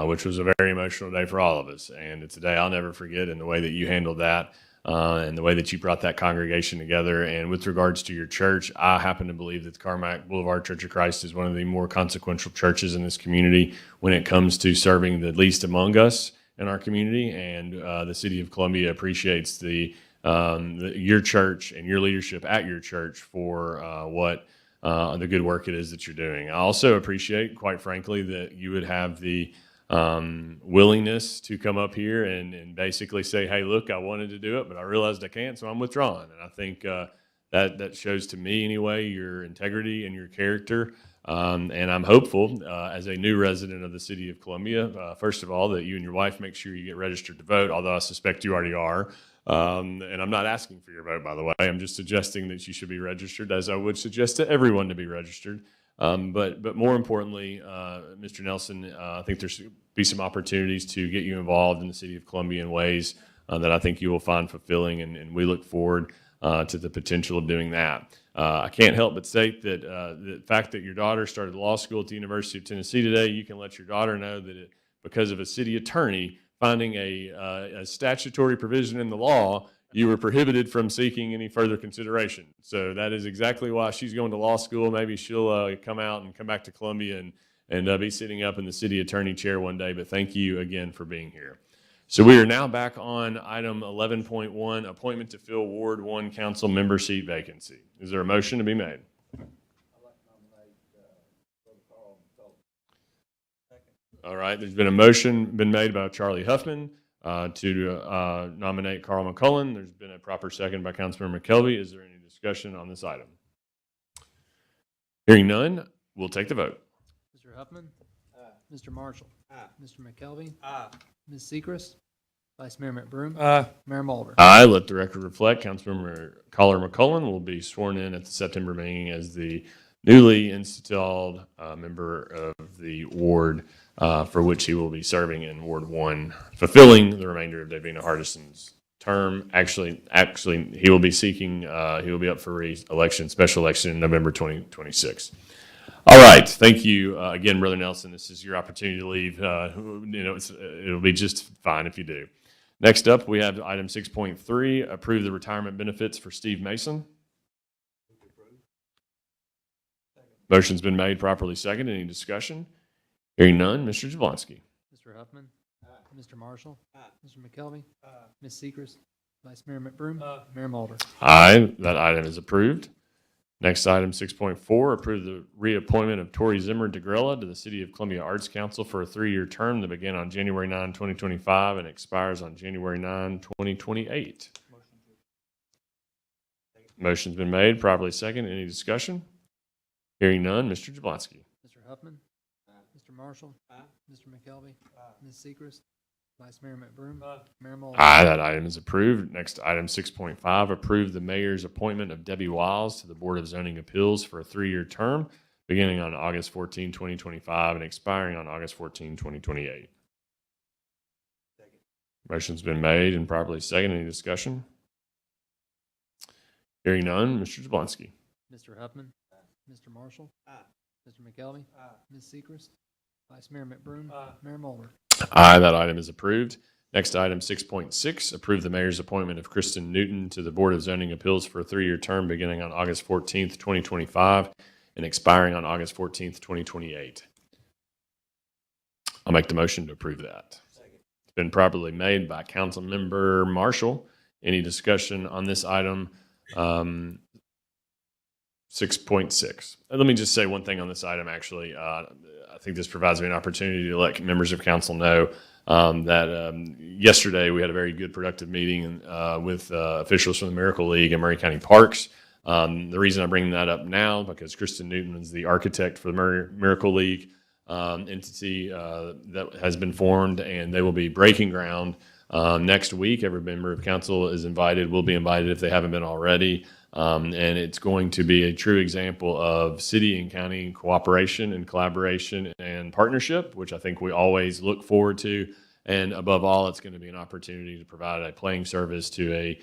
Which was a very emotional day for all of us. And it's a day I'll never forget in the way that you handled that and the way that you brought that congregation together. And with regards to your church, I happen to believe that the Carmack Boulevard Church of Christ is one of the more consequential churches in this community when it comes to serving the least among us in our community. And the city of Columbia appreciates your church and your leadership at your church for what the good work it is that you're doing. I also appreciate, quite frankly, that you would have the willingness to come up here and basically say, hey, look, I wanted to do it, but I realized I can't, so I'm withdrawing. And I think that shows to me anyway your integrity and your character. And I'm hopeful as a new resident of the city of Columbia, first of all, that you and your wife make sure you get registered to vote, although I suspect you already are. And I'm not asking for your vote, by the way. I'm just suggesting that you should be registered, as I would suggest to everyone to be registered. But more importantly, Mr. Nelson, I think there's be some opportunities to get you involved in the city of Columbia in ways that I think you will find fulfilling, and we look forward to the potential of doing that. I can't help but state that the fact that your daughter started law school at the University of Tennessee today, you can let your daughter know that because of a city attorney finding a statutory provision in the law, you were prohibited from seeking any further consideration. So that is exactly why she's going to law school. Maybe she'll come out and come back to Columbia and be sitting up in the city attorney chair one day. But thank you again for being here. So we are now back on item 11.1, appointment to fill Ward 1 council member seat vacancy. Is there a motion to be made? All right, there's been a motion made by Charlie Huffman to nominate Carl McCullen. There's been a proper second by Councilmember McKelvey. Is there any discussion on this item? Hearing none, we'll take the vote. Mr. Huffman? Mr. Marshall? Mr. McKelvey? Ms. Sechrist? Vice Mayor McBroom. Aye. Mayor Mulder. Aye. Let the record reflect, Councilmember Collar McCullen will be sworn in at the September meeting as the newly installed member of the ward for which he will be serving in Ward 1, fulfilling the remainder of Davina Hardison's term. Actually, he will be seeking, he will be up for re-election, special election in November 2026. All right. Thank you again, Brother Nelson. This is your opportunity to leave. It'll be just fine if you do. Next up, we have item 6.3, approve the retirement benefits for Steve Mason. Motion's been made, properly seconded. Any discussion? Hearing none, Mr. Jablonski. Mr. Huffman. Mr. Marshall. Mr. McKelvey. Ms. Seacrest. Vice Mayor McBroom. Mayor Mulder. Aye, that item is approved. Next item, 6.4, approve the reappointment of Tori Zimmer DeGrella to the City of Columbia Arts Council for a 3-year term that began on January 9, 2025 and expires on January 9, 2028. Motion's been made, properly seconded. Any discussion? Hearing none, Mr. Jablonski. Mr. Huffman. Mr. Marshall. Mr. McKelvey. Ms. Seacrest. Vice Mayor McBroom. Mayor Mulder. Aye, that item is approved. Next, item 6.5, approve the mayor's appointment of Debbie Wiles to the Board of Zoning Appeals for a 3-year term beginning on August 14, 2025 and expiring on August 14, 2028. Motion's been made and properly seconded. Any discussion? Hearing none, Mr. Jablonski. Mr. Huffman. Mr. Marshall. Mr. McKelvey. Ms. Seacrest. Vice Mayor McBroom. Mayor Mulder. Aye, that item is approved. Next item, 6.6, approve the mayor's appointment of Kristen Newton to the Board of Zoning Appeals for a 3-year term beginning on August 14th, 2025 and expiring on August 14th, 2028. I'll make the motion to approve that. It's been properly made by Councilmember Marshall. Any discussion on this item? 6.6. Let me just say one thing on this item, actually. I think this provides me an opportunity to let members of council know that yesterday we had a very good, productive meeting with officials from the Miracle League and Murray County Parks. The reason I'm bringing that up now, because Kristen Newton is the architect for the Miracle League entity that has been formed, and they will be breaking ground next week. Every member of council is invited, will be invited if they haven't been already. And it's going to be a true example of city and county cooperation and collaboration and partnership, which I think we always look forward to. And above all, it's going to be an opportunity to provide a playing service to a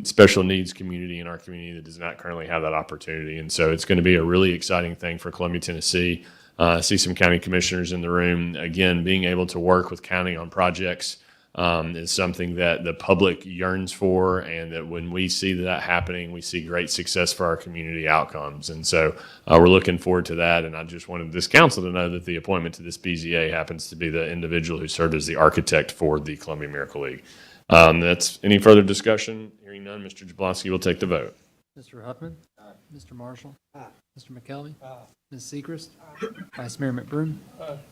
special needs community in our community that does not currently have that opportunity. And so it's going to be a really exciting thing for Columbia, Tennessee. I see some county commissioners in the room. Again, being able to work with county on projects is something that the public yearns for, and that when we see that happening, we see great success for our community outcomes. And so we're looking forward to that. And I just wanted this council to know that the appointment to this BZA happens to be the individual who served as the architect for the Columbia Miracle League. That's any further discussion? Hearing none, Mr. Jablonski will take the vote. Mr. Huffman. Mr. Marshall. Mr. McKelvey. Ms. Seacrest. Vice Mayor McBroom.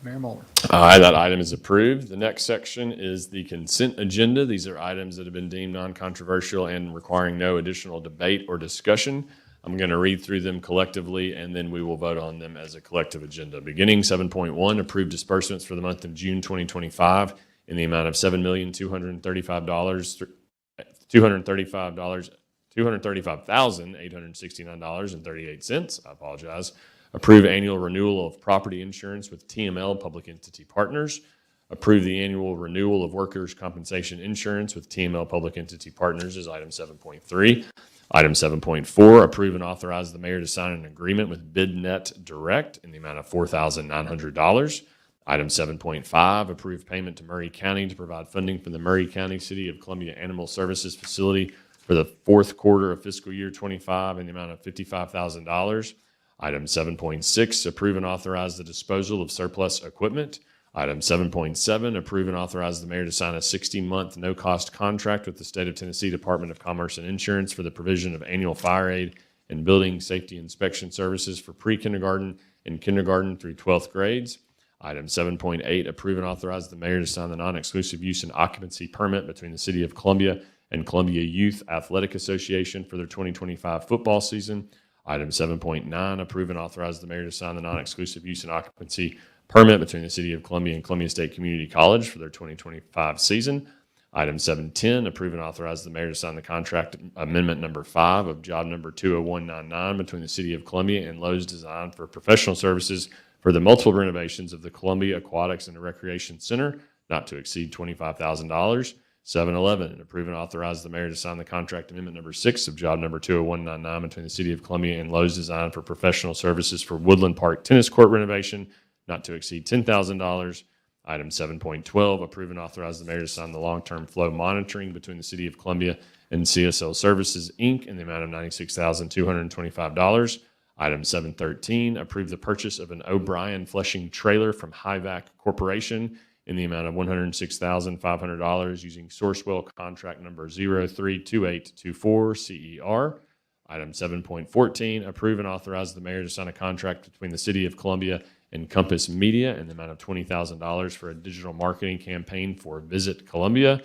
Mayor Mulder. Aye, that item is approved. The next section is the consent agenda. These are items that have been deemed non-controversial and requiring no additional debate or discussion. I'm going to read through them collectively, and then we will vote on them as a collective agenda. Beginning 7.1, approved disbursements for the month of June 2025 in the amount of $235,869.38. I apologize. Approve annual renewal of property insurance with TML Public Entity Partners. Approve the annual renewal of workers' compensation insurance with TML Public Entity Partners is item 7.3. Item 7.4, approve and authorize the mayor to sign an agreement with BidNet Direct in the amount of $4,900. Item 7.5, approve payment to Murray County to provide funding for the Murray County City of Columbia Animal Services Facility for the fourth quarter of fiscal year 25 in the amount of $55,000. Item 7.6, approve and authorize the disposal of surplus equipment. Item 7.7, approve and authorize the mayor to sign a 60-month no-cost contract with the State of Tennessee Department of Commerce and Insurance for the provision of annual fire aid and building safety inspection services for pre-kindergarten and kindergarten through 12th grades. Item 7.8, approve and authorize the mayor to sign the non-exclusive use and occupancy permit between the City of Columbia and Columbia Youth Athletic Association for their 2025 football season. Item 7.9, approve and authorize the mayor to sign the non-exclusive use and occupancy permit between the City of Columbia and Columbia State Community College for their 2025 season. Item 710, approve and authorize the mayor to sign the contract amendment number 5 of job number 20199 between the City of Columbia and Lowe's Design for professional services for the multiple renovations of the Columbia Aquatics and Recreation Center, not to exceed $25,000. 711, approve and authorize the mayor to sign the contract amendment number 6 of job number 20199 between the City of Columbia and Lowe's Design for professional services for Woodland Park Tennis Court renovation, not to exceed $10,000. Item 7.12, approve and authorize the mayor to sign the long-term flow monitoring between the City of Columbia and CSL Services, Inc. in the amount of $96,225. Item 713, approve the purchase of an O'Brien flushing trailer from HIVAC Corporation in the amount of $106,500 using Sourcewell contract number 032824 CER. Item 7.14, approve and authorize the mayor to sign a contract between the City of Columbia and Compass Media in the amount of $20,000 for a digital marketing campaign for Visit Columbia.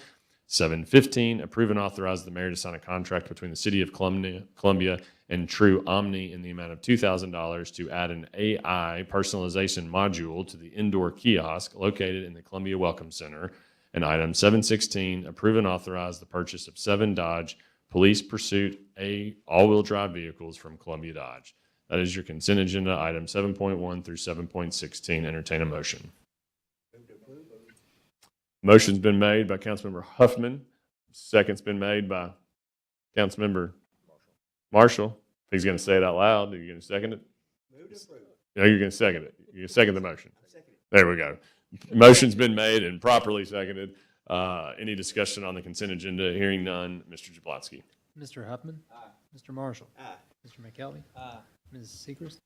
715, approve and authorize the mayor to sign a contract between the City of Columbia and True Omni in the amount of $2,000 to add an AI personalization module to the indoor kiosk located in the Columbia Welcome Center. And item 716, approve and authorize the purchase of 7 Dodge Police Pursuit all-wheel drive vehicles from Columbia Dodge. That is your consent agenda, item 7.1 through 7.16. Entertain a motion. Motion's been made by Councilmember Huffman. Second's been made by Councilmember Marshall. If he's going to say it out loud, are you going to second it? No, you're going to second it. You're going to second the motion. There we go. Motion's been made and properly seconded. Any discussion on the consent agenda? Hearing none. Mr. Jablonski. Mr. Huffman. Aye. Mr. Marshall. Aye. Mr. McKelvey. Aye. Ms. Seacrest.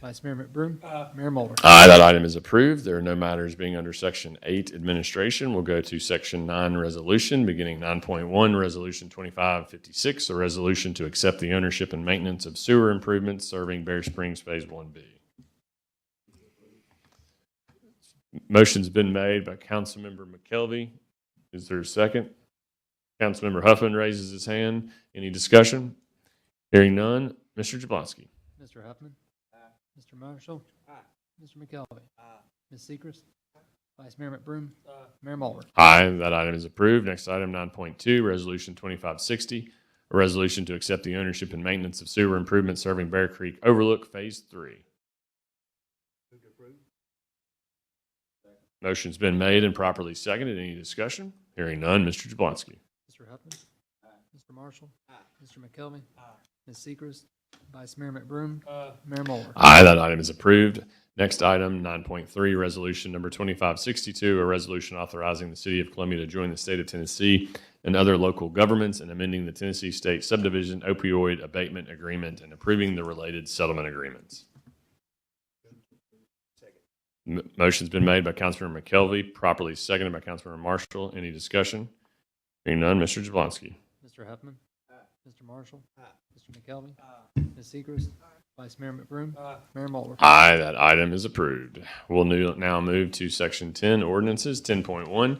Vice Mayor McBroom. Mayor Mulder. Aye, that item is approved. There are no matters being under Section 8 Administration. We'll go to Section 9 Resolution, beginning 9.1, Resolution 2556, a resolution to accept the ownership and maintenance of sewer improvements serving Bear Springs Phase 1B. Motion's been made by Councilmember McKelvey. Is there a second? Councilmember Huffman raises his hand. Any discussion? Hearing none. Mr. Jablonski. Mr. Huffman. Aye. Mr. Marshall. Aye. Mr. McKelvey. Aye. Ms. Seacrest. Vice Mayor McBroom. Aye. Mayor Mulder. Aye, that item is approved. Next item, 9.2, Resolution 2560, a resolution to accept the ownership and maintenance of sewer improvements serving Bear Creek Overlook Phase 3. Motion's been made and properly seconded. Any discussion? Hearing none. Mr. Jablonski. Mr. Huffman. Aye. Mr. Marshall. Aye. Mr. McKelvey. Aye. Ms. Seacrest. Vice Mayor McBroom. Mayor Mulder. Aye, that item is approved. Next item, 9.3, Resolution number 2562, a resolution authorizing the City of Columbia to join the state of Tennessee and other local governments and amending the Tennessee State Subdivision Opioid Abatement Agreement and approving the related settlement agreements. Motion's been made by Councilmember McKelvey, properly seconded by Councilmember Marshall. Any discussion? Hearing none, Mr. Jablonski. Mr. Huffman. Aye. Mr. Marshall. Aye. Mr. McKelvey. Aye. Ms. Seacrest. Vice Mayor McBroom. Aye. Mayor Mulder. Aye, that item is approved. We'll now move to Section 10, Ordinances. 10.1,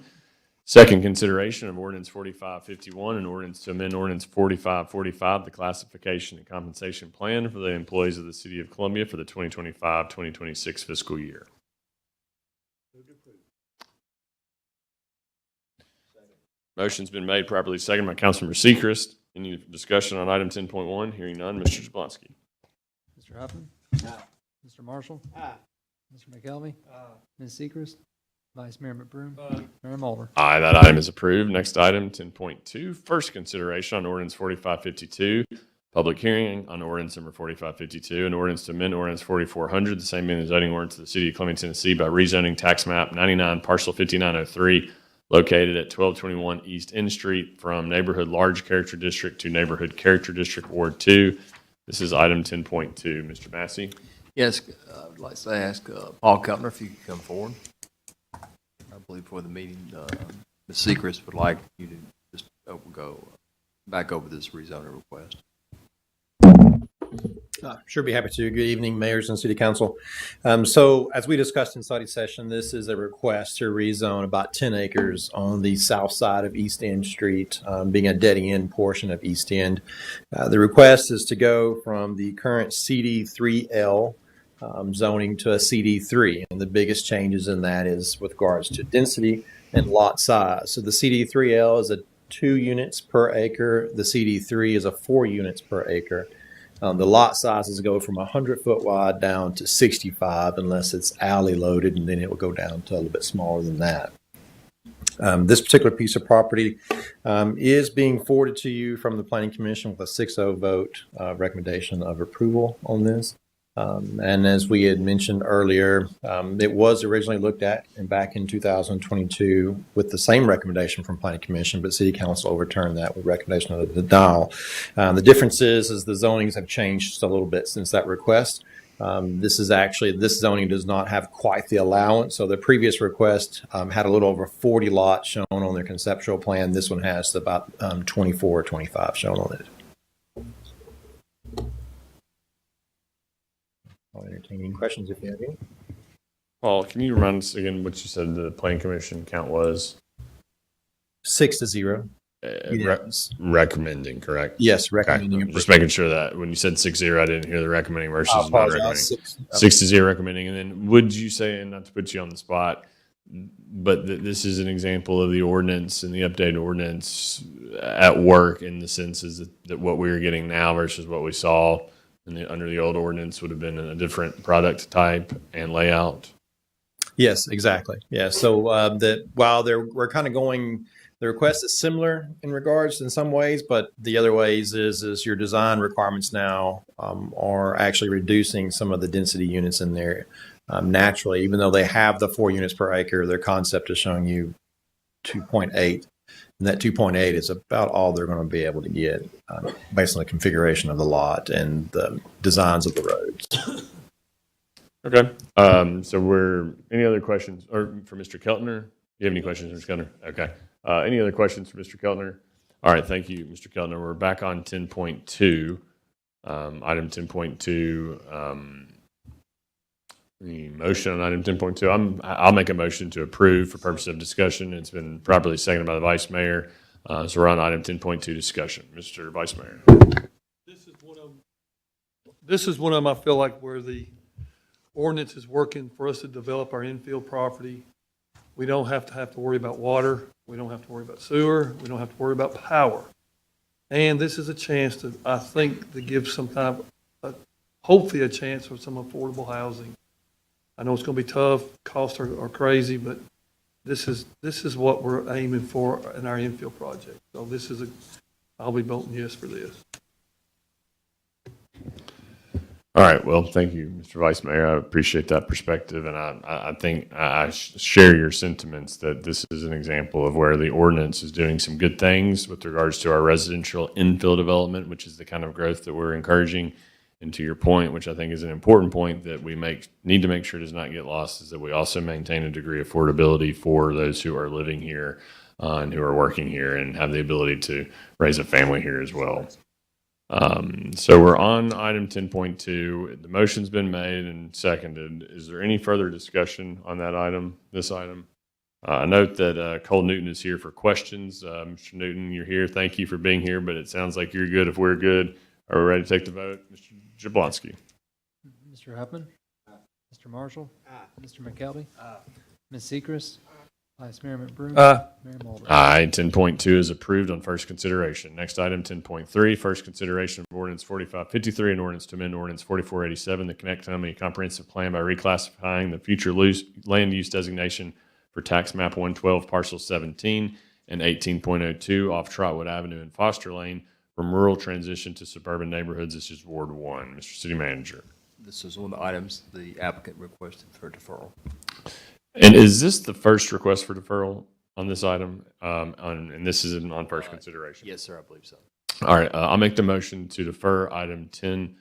second consideration of Ordinance 4551, an ordinance to amend Ordinance 4545, the classification and compensation plan for the employees of the City of Columbia for the 2025-2026 fiscal year. Motion's been made, properly seconded by Councilmember Seacrest. Any discussion on item 10.1? Hearing none, Mr. Jablonski. Mr. Huffman. Aye. Mr. Marshall. Aye. Mr. McKelvey. Aye. Ms. Seacrest. Vice Mayor McBroom. Aye. Mayor Mulder. Aye, that item is approved. Next item, 10.2, first consideration on Ordinance 4552, public hearing on Ordinance number 4552, an ordinance to amend Ordinance 4400, the same being the zoning ordinance of the City of Columbia, Tennessee, by rezoning tax map 99, parcel 5903, located at 1221 East N Street from Neighborhood Large Character District to Neighborhood Character District Ward 2. This is item 10.2. Mr. Massey? Yes, I'd like to ask Paul Kupner if you could come forward. I believe for the meeting, Ms. Seacrest would like you to just go back over this rezoning request. Sure, be happy to. Good evening, mayors and city council. So as we discussed in study session, this is a request to rezone about 10 acres on the south side of East End Street, being a dead end portion of East End. The request is to go from the current CD3L zoning to a CD3. And the biggest changes in that is with regards to density and lot size. So the CD3L is a 2 units per acre. The CD3 is a 4 units per acre. The lot sizes go from 100-foot wide down to 65 unless it's alley loaded, and then it will go down to a little bit smaller than that. This particular piece of property is being forwarded to you from the Planning Commission with a 6-0 vote recommendation of approval on this. And as we had mentioned earlier, it was originally looked at back in 2022 with the same recommendation from Planning Commission, but City Council overturned that with recommendation of the denial. The difference is the zonings have changed just a little bit since that request. This zoning does not have quite the allowance. So the previous request had a little over 40 lots shown on their conceptual plan. This one has about 24 or 25 shown on it. I'll entertain any questions if you have any. Paul, can you remind us again what you said the planning commission count was? 6-0. Recommending, correct? Yes, recommending. Okay. Just making sure that when you said 6-0, I didn't hear the recommending versus not recommending. 6-0 recommending, and then would you say, and not to put you on the spot, but this is an example of the ordinance and the updated ordinance at work in the sense is that what we are getting now versus what we saw under the old ordinance would have been a different product type and layout. Yes, exactly. Yeah. So while we're kind of going, the request is similar in regards in some ways, but the other ways is your design requirements now are actually reducing some of the density units in there naturally. Even though they have the 4 units per acre, their concept is showing you 2.8. And that 2.8 is about all they're going to be able to get based on the configuration of the lot and the designs of the roads. Okay. So any other questions or for Mr. Keltner? Do you have any questions, Mr. Keltner? Okay. Any other questions for Mr. Keltner? All right. Thank you, Mr. Keltner. We're back on 10.2. Item 10.2. The motion on item 10.2. I'll make a motion to approve for purpose of discussion. It's been properly seconded by the Vice Mayor. So we're on item 10.2 discussion. Mr. Vice Mayor. This is one of them, I feel like, where the ordinance is working for us to develop our infield property. We don't have to worry about water. We don't have to worry about sewer. We don't have to worry about power. And this is a chance to, I think, to give some kind of, hopefully a chance for some affordable housing. I know it's going to be tough. Costs are crazy, but this is what we're aiming for in our infield project. So I'll be voting yes for this. All right. Well, thank you, Mr. Vice Mayor. I appreciate that perspective, and I think I share your sentiments that this is an example of where the ordinance is doing some good things with regards to our residential infill development, which is the kind of growth that we're encouraging. And to your point, which I think is an important point that we need to make sure does not get lost, is that we also maintain a degree of affordability for those who are living here and who are working here and have the ability to raise a family here as well. So we're on item 10.2. The motion's been made and seconded. Is there any further discussion on that item, this item? I note that Cole Newton is here for questions. Mr. Newton, you're here. Thank you for being here, but it sounds like you're good if we're good. Are we ready to take the vote? Mr. Jablonski. Mr. Huffman. Mr. Marshall. Mr. McKelvey. Ms. Sechrist. Vice Mayor McBroom. Mayor Mulder. Aye. 10.2 is approved on first consideration. Next item, 10.3, first consideration of ordinance 4553 and ordinance to amend ordinance 4487, the Connect County Comprehensive Plan by reclassifying the future land use designation for tax map 112 parcel 17 and 18.02 off Trotwood Avenue and Foster Lane from rural transition to suburban neighborhoods. This is Ward 1. Mr. City Manager. This is one of the items the applicant requested for deferral. And is this the first request for deferral on this item? And this is on first consideration? Yes, sir, I believe so. All right. I'll make the motion to defer item 10.3.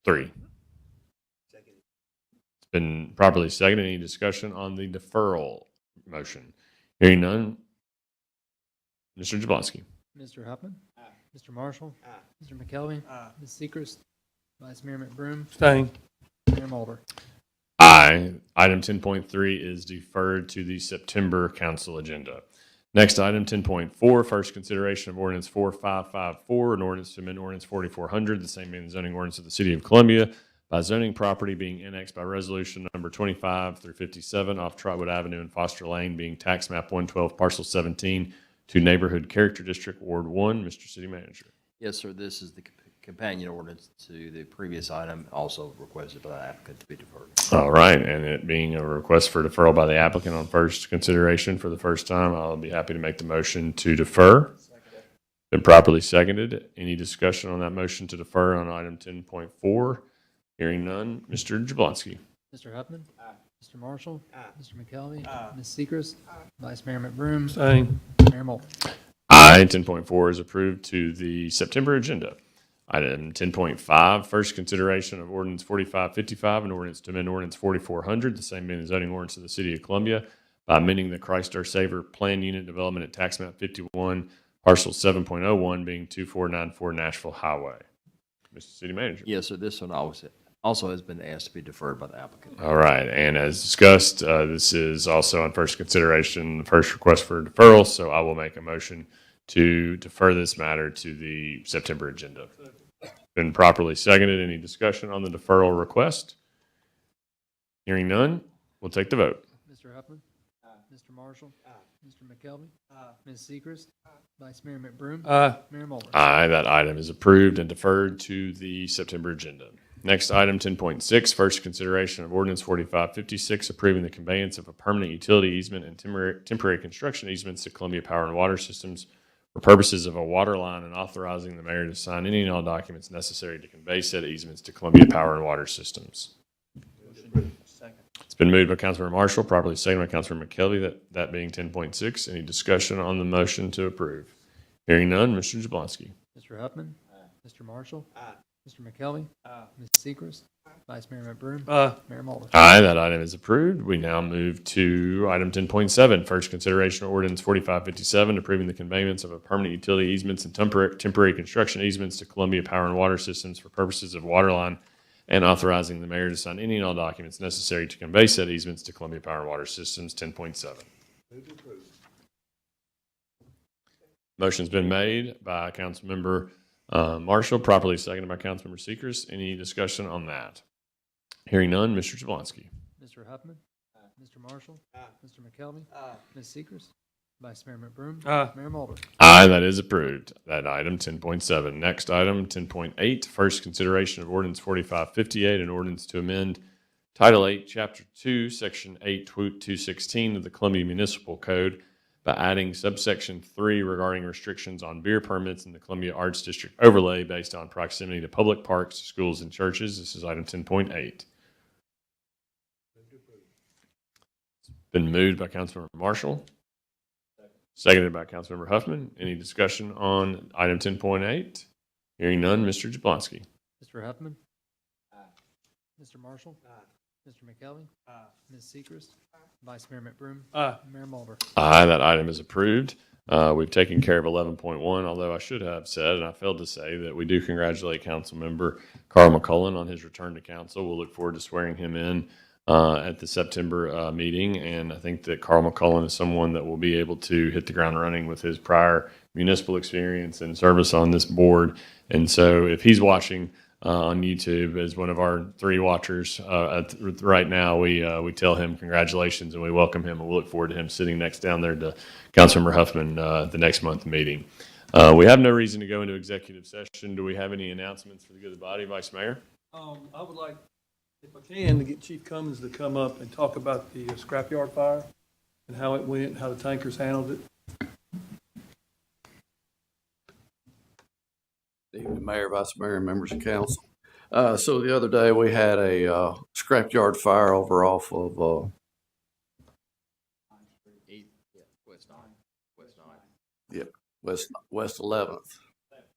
It's been properly seconded. Any discussion on the deferral motion? Hearing none. Mr. Jablonski. Mr. Huffman. Mr. Marshall. Mr. McKelvey. Ms. Sechrist. Vice Mayor McBroom. Staying. Mayor Mulder. Aye. Item 10.3 is deferred to the September council agenda. Next item, 10.4, first consideration of ordinance 4554, an ordinance to amend ordinance 4400, the same being the zoning ordinance of the City of Columbia, by zoning property being annexed by resolution number 25 through 57 off Trotwood Avenue and Foster Lane being tax map 112 parcel 17 to Neighborhood Character District Ward 1. Mr. City Manager. Yes, sir. This is the companion ordinance to the previous item, also requested by the applicant to be deferred. All right, and it being a request for deferral by the applicant on first consideration for the first time, I'll be happy to make the motion to defer. Been properly seconded. Any discussion on that motion to defer on item 10.4? Hearing none. Mr. Jablonski. Mr. Huffman. Mr. Marshall. Mr. McKelvey. Ms. Seacrest. Vice Mayor McBroom. Same. Mayor Mulder. Aye, 10.4 is approved to the September agenda. Item 10.5, first consideration of ordinance 4555 and ordinance to amend ordinance 4400, the same being the zoning ordinance of the City of Columbia, by amending the Christ Our Savior Plan Unit Development at Tax Map 51, parcel 7.01 being 2494 Nashville Highway. Mr. City Manager. Yes, sir. This one also has been asked to be deferred by the applicant. All right, and as discussed, this is also on first consideration, the first request for deferral, so I will make a motion to defer this matter to the September agenda. Been properly seconded. Any discussion on the deferral request? Hearing none, we'll take the vote. Mr. Huffman. Mr. Marshall. Mr. McKelvey. Ms. Seacrest. Vice Mayor McBroom. Aye. Mayor Mulder. Aye, that item is approved and deferred to the September agenda. Next item, 10.6, first consideration of ordinance 4556, approving the conveyance of a permanent utility easement and temporary construction easements to Columbia Power and Water Systems for purposes of a water line and authorizing the mayor to sign any and all documents necessary to convey said easements to Columbia Power and Water Systems. It's been moved by Councilmember Marshall, properly seconded by Councilmember McKelvey, that being 10.6. Any discussion on the motion to approve? Hearing none, Mr. Jablonski. Mr. Huffman. Mr. Marshall. Mr. McKelvey. Ms. Seacrest. Vice Mayor McBroom. Mayor Mulder. Aye, that item is approved. We now move to item 10.7, first consideration of ordinance 4557, approving the conveyance of a permanent utility easements and temporary construction easements to Columbia Power and Water Systems for purposes of water line and authorizing the mayor to sign any and all documents necessary to convey said easements to Columbia Power and Water Systems. 10.7. Motion's been made by Councilmember Marshall, properly seconded by Councilmember Seacrest. Any discussion on that? Hearing none, Mr. Jablonski. Mr. Huffman. Mr. Marshall. Mr. McKelvey. Ms. Seacrest. Vice Mayor McBroom. Mayor Mulder. Aye, that is approved. That item, 10.7. Next item, 10.8, first consideration of ordinance 4558, an ordinance to amend Title 8, Chapter 2, Section 8.216 of the Columbia Municipal Code by adding subsection 3 regarding restrictions on beer permits in the Columbia Arts District overlay based on proximity to public parks, schools, and churches. This is item 10.8. It's been moved by Councilmember Marshall, seconded by Councilmember Huffman. Any discussion on item 10.8? Hearing none, Mr. Jablonski. Mr. Huffman. Mr. Marshall. Mr. McKelvey. Ms. Seacrest. Vice Mayor McBroom. Mayor Mulder. Aye, that item is approved. We've taken care of 11.1, although I should have said, and I failed to say, that we do congratulate Councilmember Carl McCullen on his return to council. We'll look forward to swearing him in at the September meeting, and I think that Carl McCullen is someone that will be able to hit the ground running with his prior municipal experience and service on this board. And so if he's watching on YouTube as one of our 3 watchers right now, we tell him congratulations and we welcome him, and we'll look forward to him sitting next down there to Councilmember Huffman the next month meeting. We have no reason to go into executive session. Do we have any announcements for the good of the body, Vice Mayor? I would like, if I can, to get Chief Cummins to come up and talk about the scrapyard fire and how it went, how the tankers handled it. Evening, Mayor, Vice Mayor, members of council. So the other day we had a scrapyard fire over off of West 11th.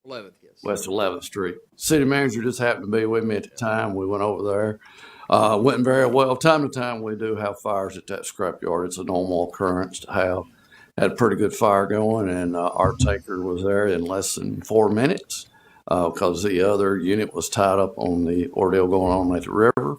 11th, yes. West 11th Street. City manager just happened to be with me at the time. We went over there. Went very well. Time to time we do have fires at that scrapyard. It's a normal occurrence to have. Had a pretty good fire going, and our tanker was there in less than 4 minutes. Because the other unit was tied up on the ordeal going on at the river.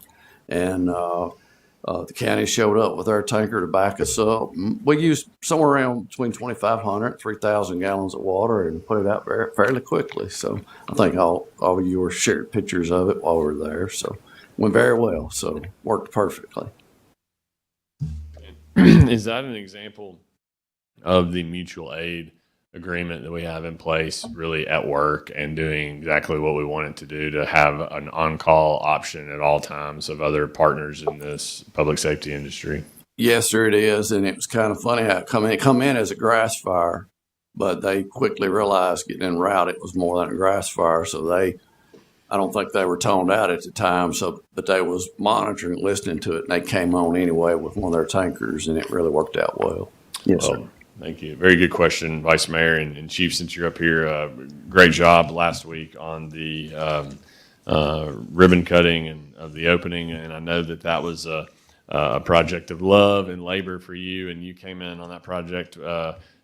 And the county showed up with their tanker to back us up. We used somewhere around between 2,500, 3,000 gallons of water and put it out fairly quickly. So I think all of you were shared pictures of it while we were there. So went very well, so worked perfectly. Is that an example of the mutual aid agreement that we have in place really at work and doing exactly what we want it to do, to have an on-call option at all times of other partners in this public safety industry? Yes, sir, it is, and it was kind of funny how it come in as a grass fire, but they quickly realized getting en route it was more than a grass fire, so I don't think they were toned out at the time, but they was monitoring, listening to it, and they came on anyway with one of their tankers, and it really worked out well. Yes, sir. Well, thank you. Very good question, Vice Mayor and Chief, since you're up here. Great job last week on the ribbon cutting and of the opening, and I know that was a project of love and labor for you, and you came in on that project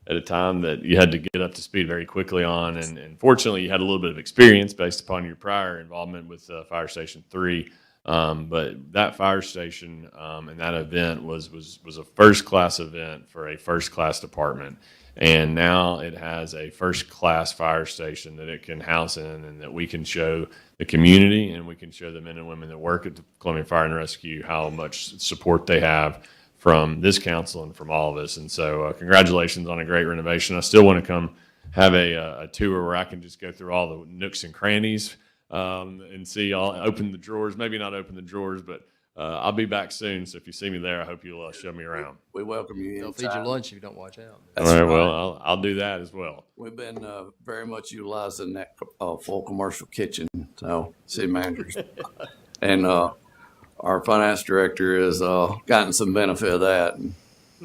at a time that you had to get up to speed very quickly on, and fortunately you had a little bit of experience based upon your prior involvement with Fire Station 3. But that fire station and that event was a first-class event for a first-class department. And now it has a first-class fire station that it can house in, and that we can show the community and we can show the men and women that work at the Columbia Fire and Rescue how much support they have from this council and from all of us. And so congratulations on a great renovation. I still want to come have a tour where I can just go through all the nooks and crannies and see, I'll open the drawers, maybe not open the drawers, but I'll be back soon. So if you see me there, I hope you'll show me around. We welcome you. They'll feed you lunch if you don't watch out. All right, well, I'll do that as well. We've been very much utilizing that full commercial kitchen, so city managers. And our finance director has gotten some benefit of that. And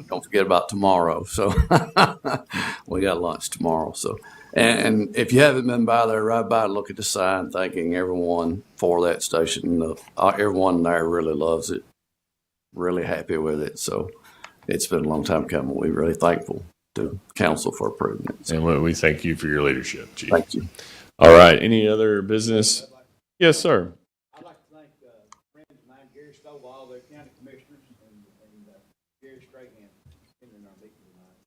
don't forget about tomorrow. So we got lunch tomorrow. So, and if you haven't been by there, ride by and look at the sign, thanking everyone for that station. Everyone there really loves it, really happy with it. So it's been a long time coming. We're really thankful to council for approving it. So, And we thank you for your leadership, Chief. thank you. All right. Any other business? Yes, sir. I'd like to thank friends of mine, Gary Stovall, the county commissioners, and Gary Strahan, in our meeting tonight.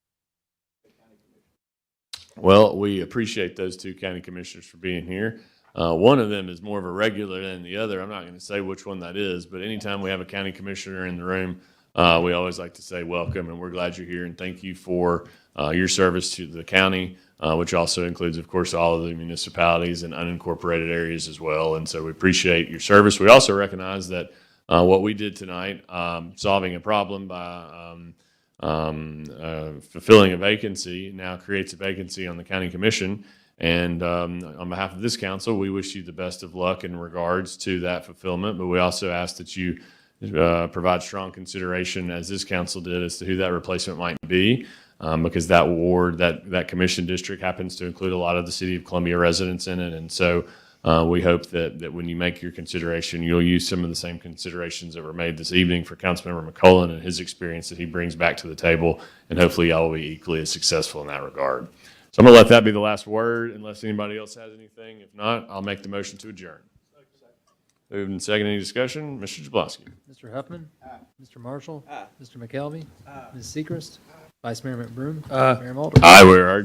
The county commissioners. Well, we appreciate those two county commissioners for being here. One of them is more of a regular than the other. I'm not going to say which one that is, but anytime we have a county commissioner in the room, we always like to say welcome, and we're glad you're here, and thank you for your service to the county, which also includes, of course, all of the municipalities and unincorporated areas as well. And so we appreciate your service. We also recognize that what we did tonight, solving a problem by fulfilling a vacancy, now creates a vacancy on the county commission. And on behalf of this council, we wish you the best of luck in regards to that fulfillment. But we also ask that you provide strong consideration, as this council did, as to who that replacement might be, because that ward, that commission district happens to include a lot of the city of Columbia residents in it. And so we hope that when you make your consideration, you'll use some of the same considerations that were made this evening for Councilmember McCullen and his experience that he brings back to the table. And hopefully y'all will be equally as successful in that regard. So I'm going to let that be the last word unless anybody else has anything. If not, I'll make the motion to adjourn. Moved and second. Any discussion? Mr. Jablonski. Mr. Huffman. Mr. Marshall. Mr. McKelvey. Ms. Sechrist. Vice Mayor McBroom. Mayor Mulder. Aye, we are adjourned.